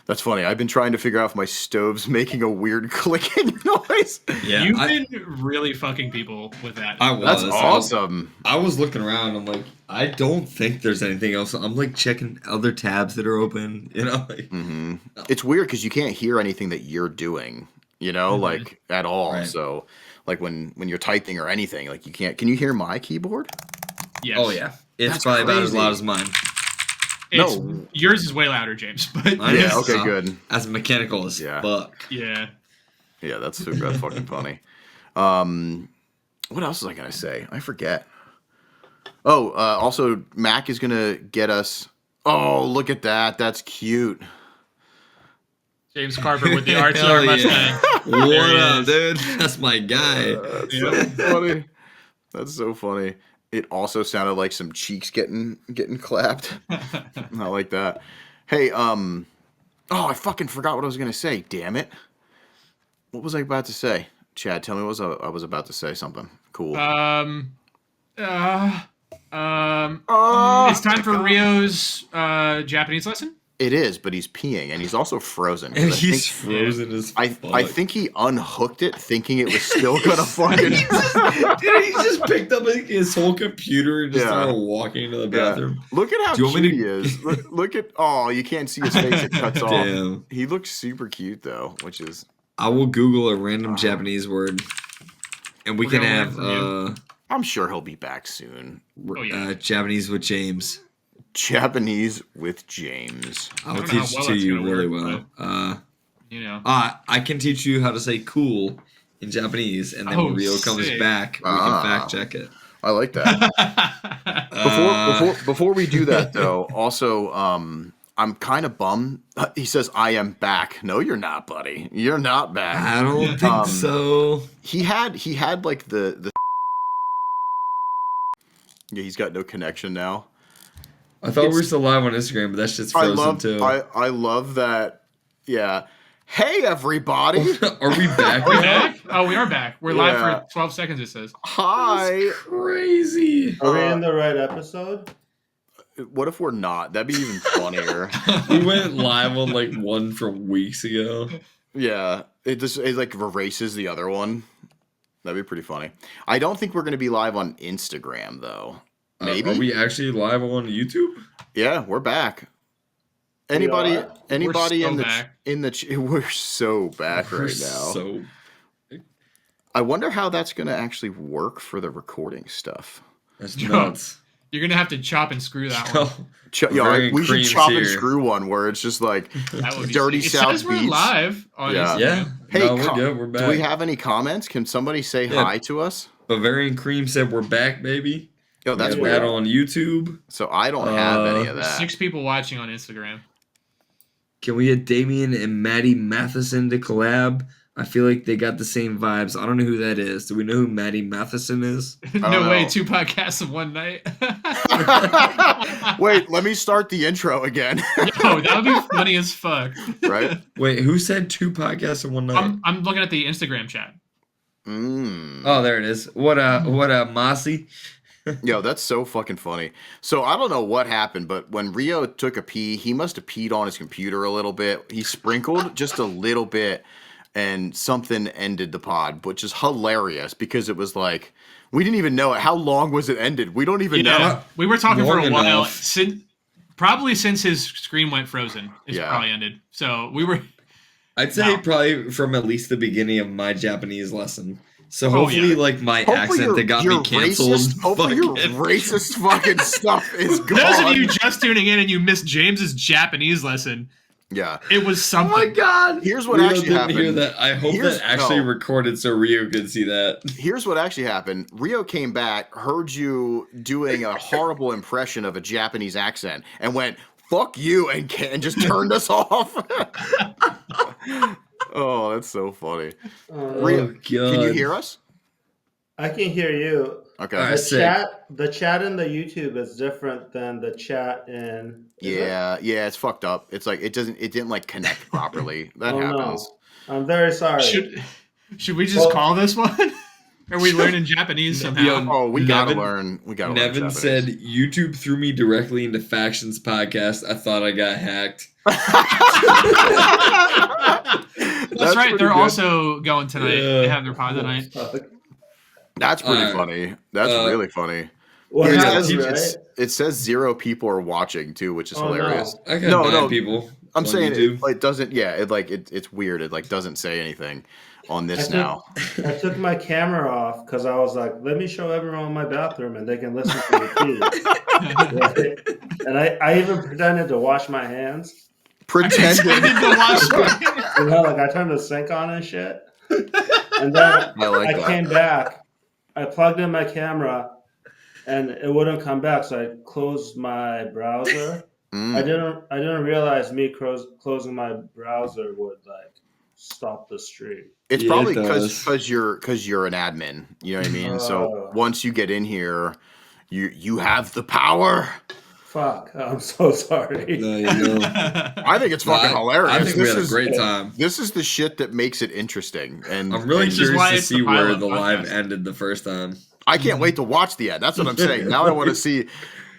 That's funny. I've been trying to figure out if my stove's making a weird clicking noise. Yeah, You've been really fucking people with that. I was. That's awesome. I was looking around. I'm like, I don't think there's anything else. I'm like checking other tabs that are open. You know, like, It's weird because you can't hear anything that you're doing. You know, like at all. Right. So, like when you're typing or anything. Like you can't. Can you hear my keyboard? Yes. Oh yeah, it's That's probably about as crazy. loud as mine. No. Yours is way louder, James. But Mine Yeah, is, okay, good. As mechanical as Yeah. fuck. yeah. Yeah, that's fucking funny. What else was I gonna say? I forget. Oh, also Mac is gonna get us. Oh, look at that! That's cute. James Carver with the Hell RTR yeah. Mustang. What he up, is. dude? That's my guy. That's Yep. so funny. That's so funny. It also sounded like some cheeks getting clapped. I like that. Hey, oh, I fucking forgot what I was gonna say. Damn it! What was I about to say? Chad, tell me what I was about to say something cool. It's time for Rio's Japanese lesson. It is, but he's peeing and he's also frozen. 'cause And I he's think- frozen as I fuck. think he unhooked it, thinking it was still gonna fucking. Dude, he just picked up his whole computer and just Yeah. started walking to the bathroom. Look at how Do you want me cute to- he is. Look at you can't see his face; it cuts off. Damn. He looks super cute though, which is I will Google a random Japanese word, and we We're can gonna learn have from you. I'm sure he'll be back soon. Oh yeah. Japanese with James. Japanese with James. I'll don't know teach how it well to that's you gonna really work, well. You know. I can teach you how to say cool in Japanese, and then when Oh, Rio comes sick. back, we can fact check it. I like that. Before we do that though, also I'm kind of bummed. He says I am back. No, you're not, buddy. You're not back. I don't think so. He had like the yeah, he's got no connection now. I thought we were still live on Instagram, but that shit's frozen too. I love that. Yeah. Hey everybody. Are we back? We're now? back? Oh, we are back. We're live Yeah. for 12 seconds, it says. Hi. Crazy. Are we in the right episode? What if we're not? That'd be even funnier. We went live on like one from weeks ago. Yeah. It like erases the other one. That'd be pretty funny. I don't think we're gonna be live on Instagram though. Maybe. Are we actually live on YouTube? Yeah, we're back. Anybody are? anybody We're in so the back. we're so back We're right now. So I wonder how that's gonna actually work for the recording stuff. that's Yo. nuts. You're going to have to chop and screw that one. Very We should creams chop and here. screw one where it's just like That would be Dirty sick. It South says we're Beats. live on Yeah. Instagram. Yeah. Hey, No, we're good. We're back. do we have any comments? Can somebody say Yeah. hi to us? Bavarian Cream said we're back, baby. Yo, that's we weird. have that on YouTube. So I don't have any of There's that. 6 people watching on Instagram. Can we get Damien and Maddie Matheson to collab? I feel like they got the same vibes. I don't know who that is. Do we know who Maddie Matheson is? No way, know. 2 podcasts in one night. Wait, let me start the intro again. Yo, that would be funny as fuck. Right? Wait, who said 2 podcasts in one night? I'm looking at the Instagram chat. Oh, there it is. What Mossy? Yo, that's so fucking funny. So I don't know what happened, but when Rio took a pee, he must have peed on his computer a little bit. He sprinkled just a little bit, and something ended the pod, which is hilarious because it was like we didn't even know it. How long was it ended? We don't even know. We were talking for a Long while. enough. Probably since his screen went frozen, it's Yeah. probably ended. So we were. I'd say Wow. probably from at least the beginning of my Japanese lesson. So Oh, hopefully, yeah. like my Hopefully accent that got me canceled. Hopefully your fucking- racist fucking stuff is For those of gone. you just tuning in and you missed James's Japanese lesson, Yeah. it was Oh something. my god! Here's what Rio actually didn't happened. hear that. I hope Here's- that actually no. recorded so Rio could see that. Here's what actually happened. Rio came back, heard you doing a horrible impression of a Japanese accent, and went, fuck you, and just turned us off. Oh, that's so funny. Rio, God. can you hear us? I can hear you. Okay. All right. The Sick. chat in the YouTube is different than the chat in. is it? Yeah, it's fucked up. It's like it didn't like connect properly. That Oh, no. happens. I'm very sorry. Should we just Well- call this one? Are we learning Japanese somehow? Yo, Oh, we gotta Nevin- learn. We gotta Nevin learn said Japanese. YouTube threw me directly into Factions podcast. I thought I got hacked. That's right. pretty They're good. also going tonight. Yeah. They have their pod tonight. That's pretty Alright. funny. That's really funny. What It happened, says, right? it says 0 people are watching too, which is Oh, no. hilarious. I got No, nine no. people. I'm on saying YouTube. it doesn't. Yeah, it's weird. It like doesn't say anything on this now. I took my camera off because I was like, let me show everyone my bathroom and they can listen to me too. Right? And I even pretended to wash my hands. Pretending. to watch. You know, like I turned the sink on and shit. And then I came back. I plugged in my camera, and it wouldn't come back. So I closed my browser. I didn't realize me closing my browser would like stop the stream. It's Yeah, probably it does. because you're an admin. You know what I mean? So once you get in here, you have the power. Fuck! I'm so sorry. No, you know. I think it's fucking hilarious. I think we had a great time. This is the shit that makes it interesting. And I'm really and curious to see where the podcast. live ended the first time. I can't wait to watch the end. That's what I'm saying. Now I want to see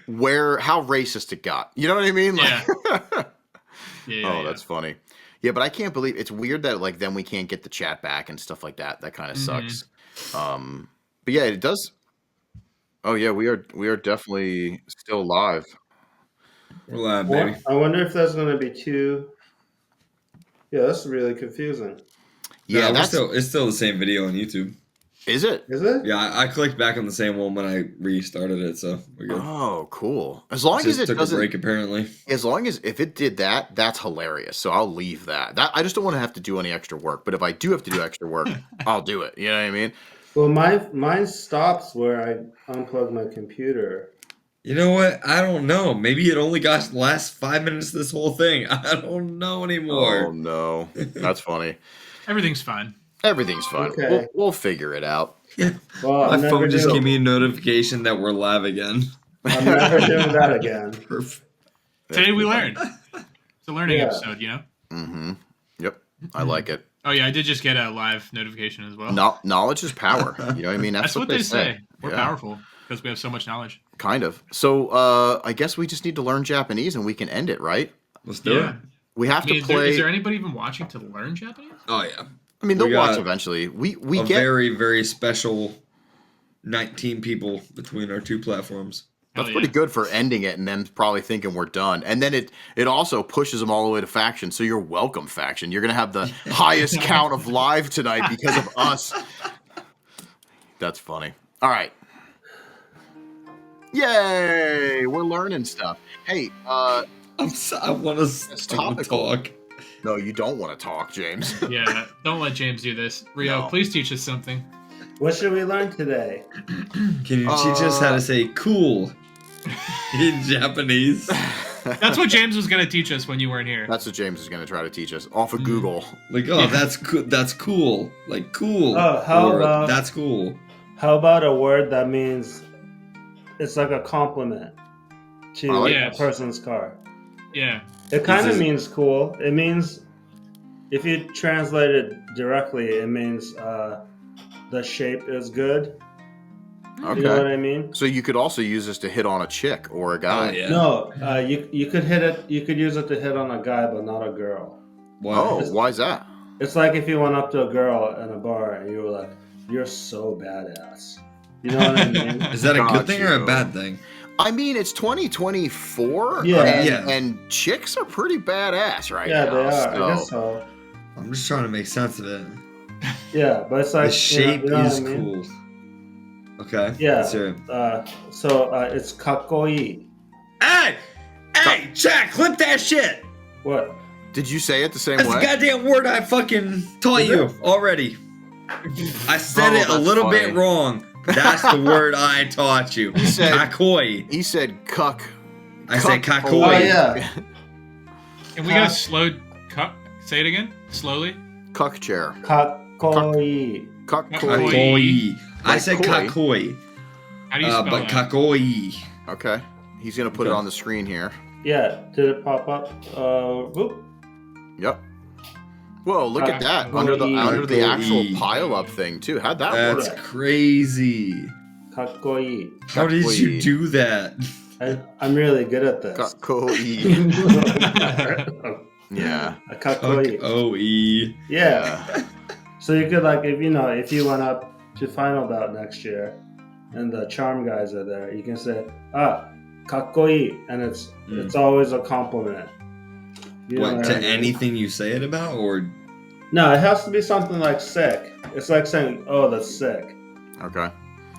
how racist it got. You know what I mean? Like, Yeah. That's funny. Yeah, but I can't believe it's weird that like then we can't get the chat back and stuff like that. That kind of sucks. But yeah, it does. Oh yeah, we are definitely still live. We're live, baby. I wonder if that's going to be too. Yeah, that's really confusing. Yeah, it's still the same video on YouTube. Is it? Is it? Yeah, I clicked back on the same one when I restarted it, so we're good. Oh, cool. As long as it took doesn't a break, apparently. As long as if it did that, that's hilarious. So I'll leave that. I just don't want to have to do any extra work. But if I do have to do extra work, I'll do it. You know what I mean? Well, mine stops where I unplug my computer. You know what? I don't know. Maybe it only got last 5 minutes of this whole thing. I don't know anymore. Oh no, that's funny. Everything's fine. Everything's fine. Okay. We'll figure it out. Yeah. Well, My phone just gave me a notification that we're live again. I'm never doing that again. Perfect. Today we learned. It's a learning episode, you know? Mm-hmm. Yep. I like it. Oh, yeah, I did just get a live notification as well. Knowledge is power. You know what I mean? That's what they say. We're Yeah. powerful because we have so much knowledge. Kind of. So I guess we just need to learn Japanese and we can end it, right? Let's do it. We have to Is play. Is there anybody even watching to learn Japanese? Oh, yeah. I mean, they'll We watch got eventually. We a get very, very special 19 people between our two platforms. That's Hell pretty yeah. good for ending it and then probably thinking we're done. And then it also pushes them all the way to faction. So you're welcome, faction. You're going to have the highest count of live tonight because of us. That's funny. All right. Yay! We're learning stuff. Hey, I want to stop topical. talk. No, you don't want to talk, James. Yeah, don't let James do this. Rio, No. please teach us something. What should we learn today? Can you teach us how to say cool in Japanese? That's what James was going to teach us when you weren't here. That's what James is going to try to teach us off of Google. Like, oh, that's cool. Like, cool. Oh, how Or, about- that's cool. How about a word that means it's like a compliment to like a person's car? Yeah. It kind of Is it- means cool. It means, if you translate it directly, it means the shape is good. Okay. You know what I mean? So you could also use this to hit on a chick or a guy. Oh, yeah. No, you could hit it. You could use it to hit on a guy, but not a girl. Wow. Oh, why is that? It's like if you went up to a girl in a bar and you were like, "You're so badass." You know what I mean? Is that a Got good thing or you. a bad thing? I mean, it's 2024. Yeah. And, Yeah. and chicks are pretty badass right Yeah, now. they are. so- I guess so. I'm just trying to make sense of it. Yeah, but it's like The shape you know is what I mean? cool. Okay. Yeah. Let's hear it. So it's kakkoi. Hey, Jack, clip that shit. What? Did you say it the same That's way? the goddamn word I fucking taught you already. I said it a that's little funny. bit wrong. But that's the word I taught you. said- Kakoi. He said cuck. I said Cuck- kakoi. Oh yeah. Can we get a slow cut? Say it again, slowly. Cuck chair. Kakkoi. Cuck Kakoi. Kakoi. I Like said koi. kakoi. How do you spell But that? kakoi. Okay. He's going to put it Okay. on the screen here. Yeah. Did it pop up? Whoop. Yep. Whoa, look at that. Under the Kakoi. actual pile up thing too. How'd that work? That's crazy. Kakkoi. How did Kakoi. you do that? I'm really good at this. Cuckoi. Yeah. A kakkoi. Kakoi. Yeah. So you could if you went up to final bout next year, and the charm guys are there, you can say kakkoi, and it's always a compliment. You What, know to I mean? anything you say it about, or No, it has to be something like sick. It's like saying, "Oh, that's sick." Okay.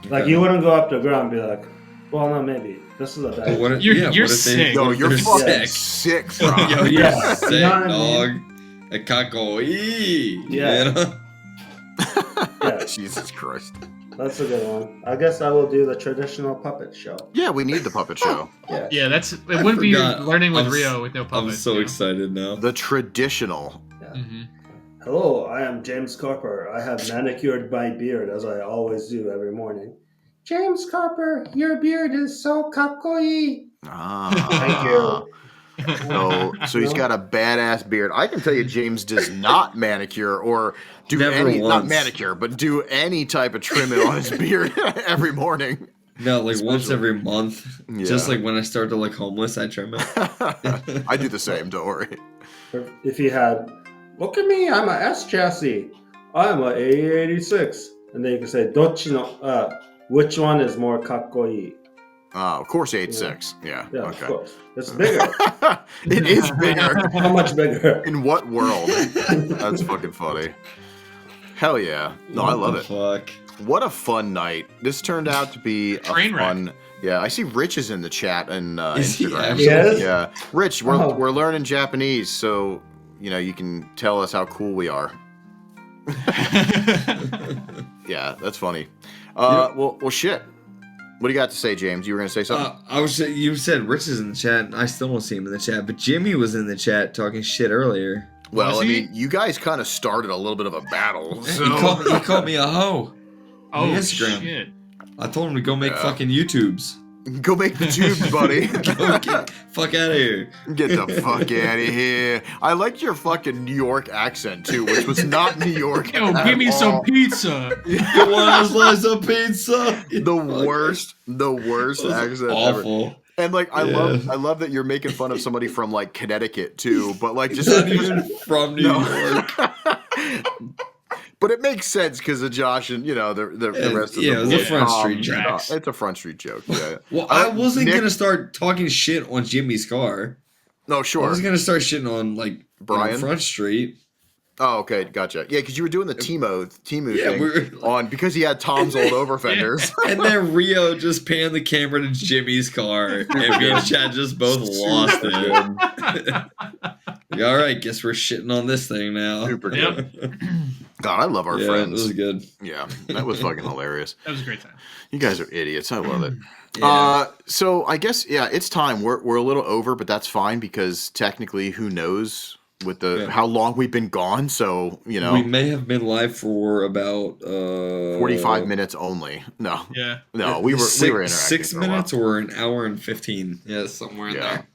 Like you wouldn't go up to the ground and be like, "Well, no, maybe this is a bad." What if, You're what if sick. Yo, what if you're they're fucking sick? sick, bro. Yo, you're Yeah, sick, you know what I dog. mean? A kakoi. Yeah. You know? Yeah, Jesus Christ. that's a good one. I guess I will do the traditional puppet show. Yeah, we need the puppet show. Yeah. Yeah, it wouldn't be forgot. learning with I'm Rio with no puppets. I'm so excited now. The traditional. Mm-hmm. Hello, I am James Carper. I have manicured my beard as I always do every morning. James Carper, your beard is so kakoi. Thank you. So he's got a badass beard. I can tell you, James does not manicure or do Never any, not once. manicure, but do any type of trimming on his beard every morning. No, like once Especially- every month. Yeah. Just like when I start to look homeless, I trim it. I do the same. Don't worry. If he had, look at me, I'm a S chassis. I'm a A86. And then you can say, Dochi no, which one is more kakoi? Of course, 8.6. Yeah. Yeah, Okay. of course. It's bigger. It is bigger. How much bigger? In what world? That's fucking funny. Hell yeah. No, I love it. Fuck. What a fun night. This turned out to be a Train wreck. fun. Yeah, I see Rich is in the chat and Is he Instagram. actually? Yes? Yeah. Rich, Oh. we're learning Japanese, so you can tell us how cool we are. Yeah, that's funny. Well, shit. What do you got to say, James? You were gonna say something? You said Rich is in the chat, and I still don't see him in the chat, but Jimmy was in the chat talking shit earlier. Well, Was I he? mean, you guys kind of started a little bit of a battle. So. He called me a hoe. Oh, Instagram. shit. I told him to go make Yeah. fucking YouTubes. Go make the tubes, buddy. Go get fuck out of here. Get the fuck out of here. I liked your fucking New York accent, too, which was not New York. Yo, at give me some all. pizza. You want a slice of pizza? The worst accent ever. Awful. And like I Yeah. love that you're making fun of somebody from like Connecticut too, but like He's just not even from New York. But it makes sense because of Josh and the rest of yeah, the it was a boys. Front Street joke. It's a Front Street joke. Yeah. Well, I wasn't Nick- gonna start talking shit on Jimmy's car. No, I sure. was gonna start shitting on like Brian? Front Street. Oh, okay, gotcha. Yeah, because you were doing the Timu Yeah, thing we're- on because he had Tom's old over fenders. And then Rio just panned the camera to Jimmy's car, and me and Chad just both lost it. Like, all right, guess we're shitting on this thing now. Super Yep. good. God, I love our Yeah, friends. it was good. Yeah, that was fucking hilarious. That was a great time. You guys are idiots. I love it. Yeah. So I guess it's time. We're a little over, but that's fine because technically, who knows with how long we've been gone? So We may have been live for about 45 minutes only. No, Yeah. no, we were interacting 6 for a while. minutes or an hour and 15. Yeah, somewhere in there.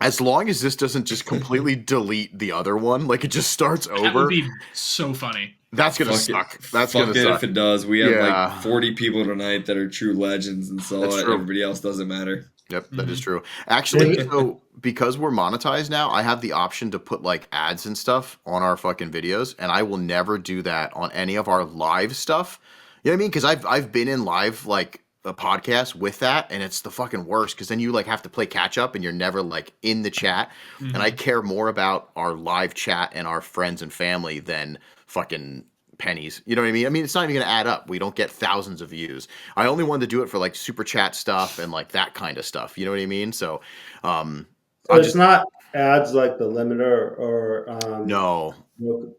As long as this doesn't just completely delete the other one, like it just starts That over, would be so funny. that's gonna Fuck suck. it. That's Fuck gonna it suck. if it does. We have Yeah. like 40 people tonight that are true legends and saw That's it. true. Everybody else doesn't matter. Yep, that is true. Actually, so because we're monetized now, I have the option to put like ads and stuff on our fucking videos, and I will never do that on any of our live stuff. You know what I mean? Because I've been in live like a podcast with that, and it's the fucking worst because then you like have to play catch up, and you're never like in the chat. And I care more about our live chat and our friends and family than fucking pennies. You know what I mean? I mean, it's not even going to add up. We don't get thousands of views. I only wanted to do it for like super chat stuff and like that kind of stuff. You know what I mean? So, So it's not ads like the limiter or no,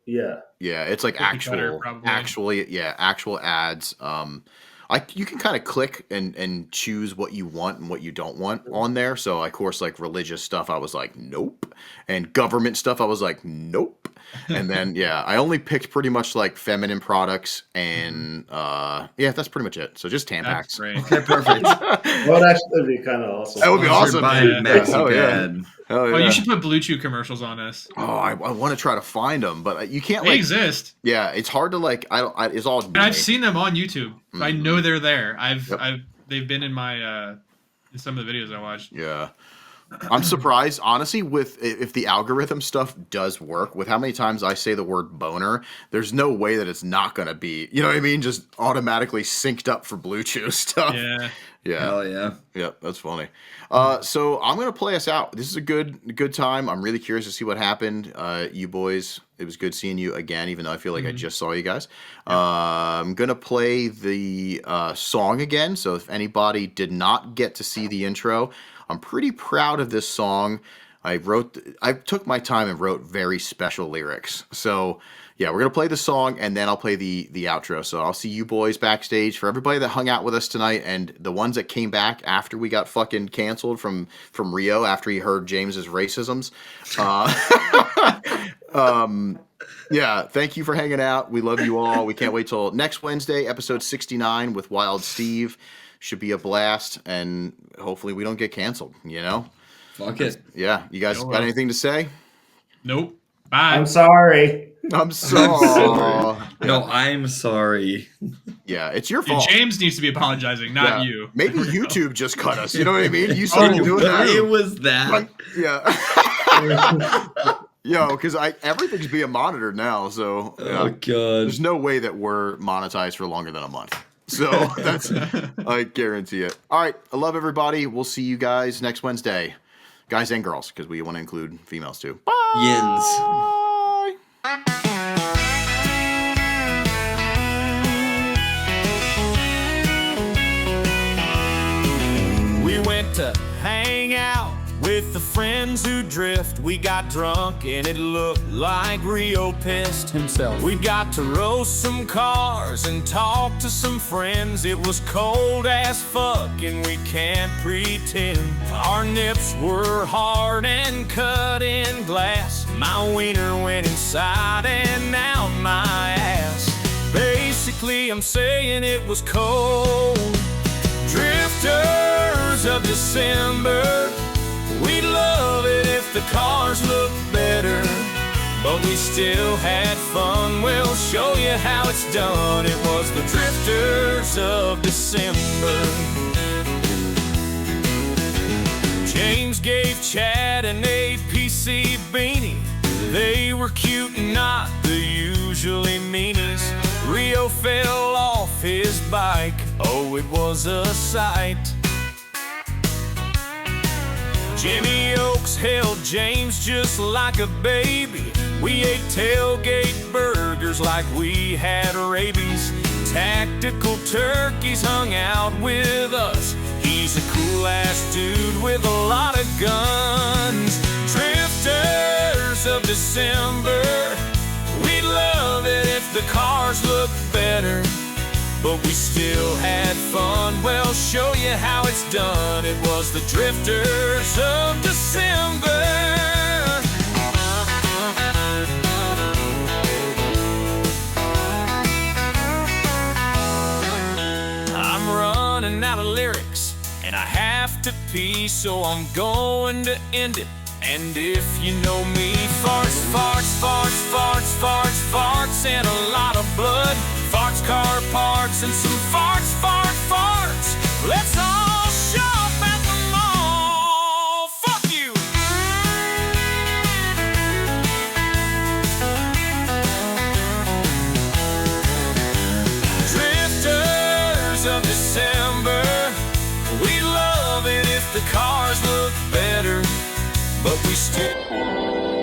yeah. yeah, it's like Cookie cutter, actual ads. You can kind of click and choose what you want and what you don't want on there. So, of course, like religious stuff, I was like, nope. And government stuff, I was like, nope. And then, I only picked pretty much like feminine products and, that's pretty much it. So just That's Tampax. great. Okay, perfect. That would actually be kind of awesome. That would be awesome. By dude. Maxi Hell yeah. Pad. Hell Oh, yeah. you should put Blue Chew commercials on us. Oh, I want to try to find them, but you can't They like. exist. Yeah, it's hard to like. It's all. And I've seen them on YouTube. I know they're there. Yep. They've been in my in some of the videos I watched. Yeah. I'm surprised, honestly, with if the algorithm stuff does work, with how many times I say the word boner, there's no way that it's not going to be, you know what I mean? Just automatically synced up for Blue Chew stuff. Yeah. Yeah. Hell yeah. Yep, that's funny. So I'm gonna play us out. This is a good time. I'm really curious to see what happened. You boys, it was good seeing you again, even though I feel like I just saw you guys. I'm gonna play the song again. So if anybody did not get to see the intro, I'm pretty proud of this song. I took my time and wrote very special lyrics. So yeah, we're gonna play the song and then I'll play the outro. So I'll see you boys backstage. For everybody that hung out with us tonight and the ones that came back after we got fucking canceled from Rio after he heard James's racisms. Yeah, thank you for hanging out. We love you all. We can't wait till next Wednesday, episode 69 with Wild Steve. Should be a blast, and hopefully we don't get canceled. You know. Fuck it. Yeah, you guys got anything to say? Nope. Bye. I'm sorry. I'm sorry. No, I'm sorry. Yeah, it's your Yeah, fault. James needs to be apologizing, not you. Maybe YouTube just cut us. You know what I mean? You started doing that. It was that. Like, yeah. Yo, because everything's being monitored now, so yeah. Oh god. There's no way that we're monetized for longer than a month. So that's I guarantee it. All right, I love everybody. We'll see you guys next Wednesday, guys and girls, because we want to include females too. Bye. Yins. We went to hang out with the friends who drift. We got drunk and it looked like Rio pissed himself. We got to roast some cars and talk to some friends. It was cold as fuck and we can't pretend. Our nips were hard and cut in glass. My wiener went inside and out my ass. Basically, I'm saying it was cold. Drifters of December, we'd love it if the cars looked better, but we still had fun. We'll show you how it's done. It was the Drifters of December. James gave Chad an APC beanie. They were cute and not the usually meanies. Rio fell off his bike. Oh, it was a sight. Jimmy Oaks held James just like a baby. We ate tailgate burgers like we had rabies. Tactical turkeys hung out with us. He's a cool-ass dude with a lot of guns. Drifters of December, we'd love it if the cars looked better, but we still had fun. We'll show you how it's done. It was the Drifters of December. I'm running out of lyrics and I have to pee, so I'm going to end it. And if you know me, farts, farts, farts, farts, farts, farts, and a lot of blood. Farts, car parts, and some farts, farts, farts. Let's all shop at the mall. Fuck you. Drifters of December, we love it if the cars look better, but we still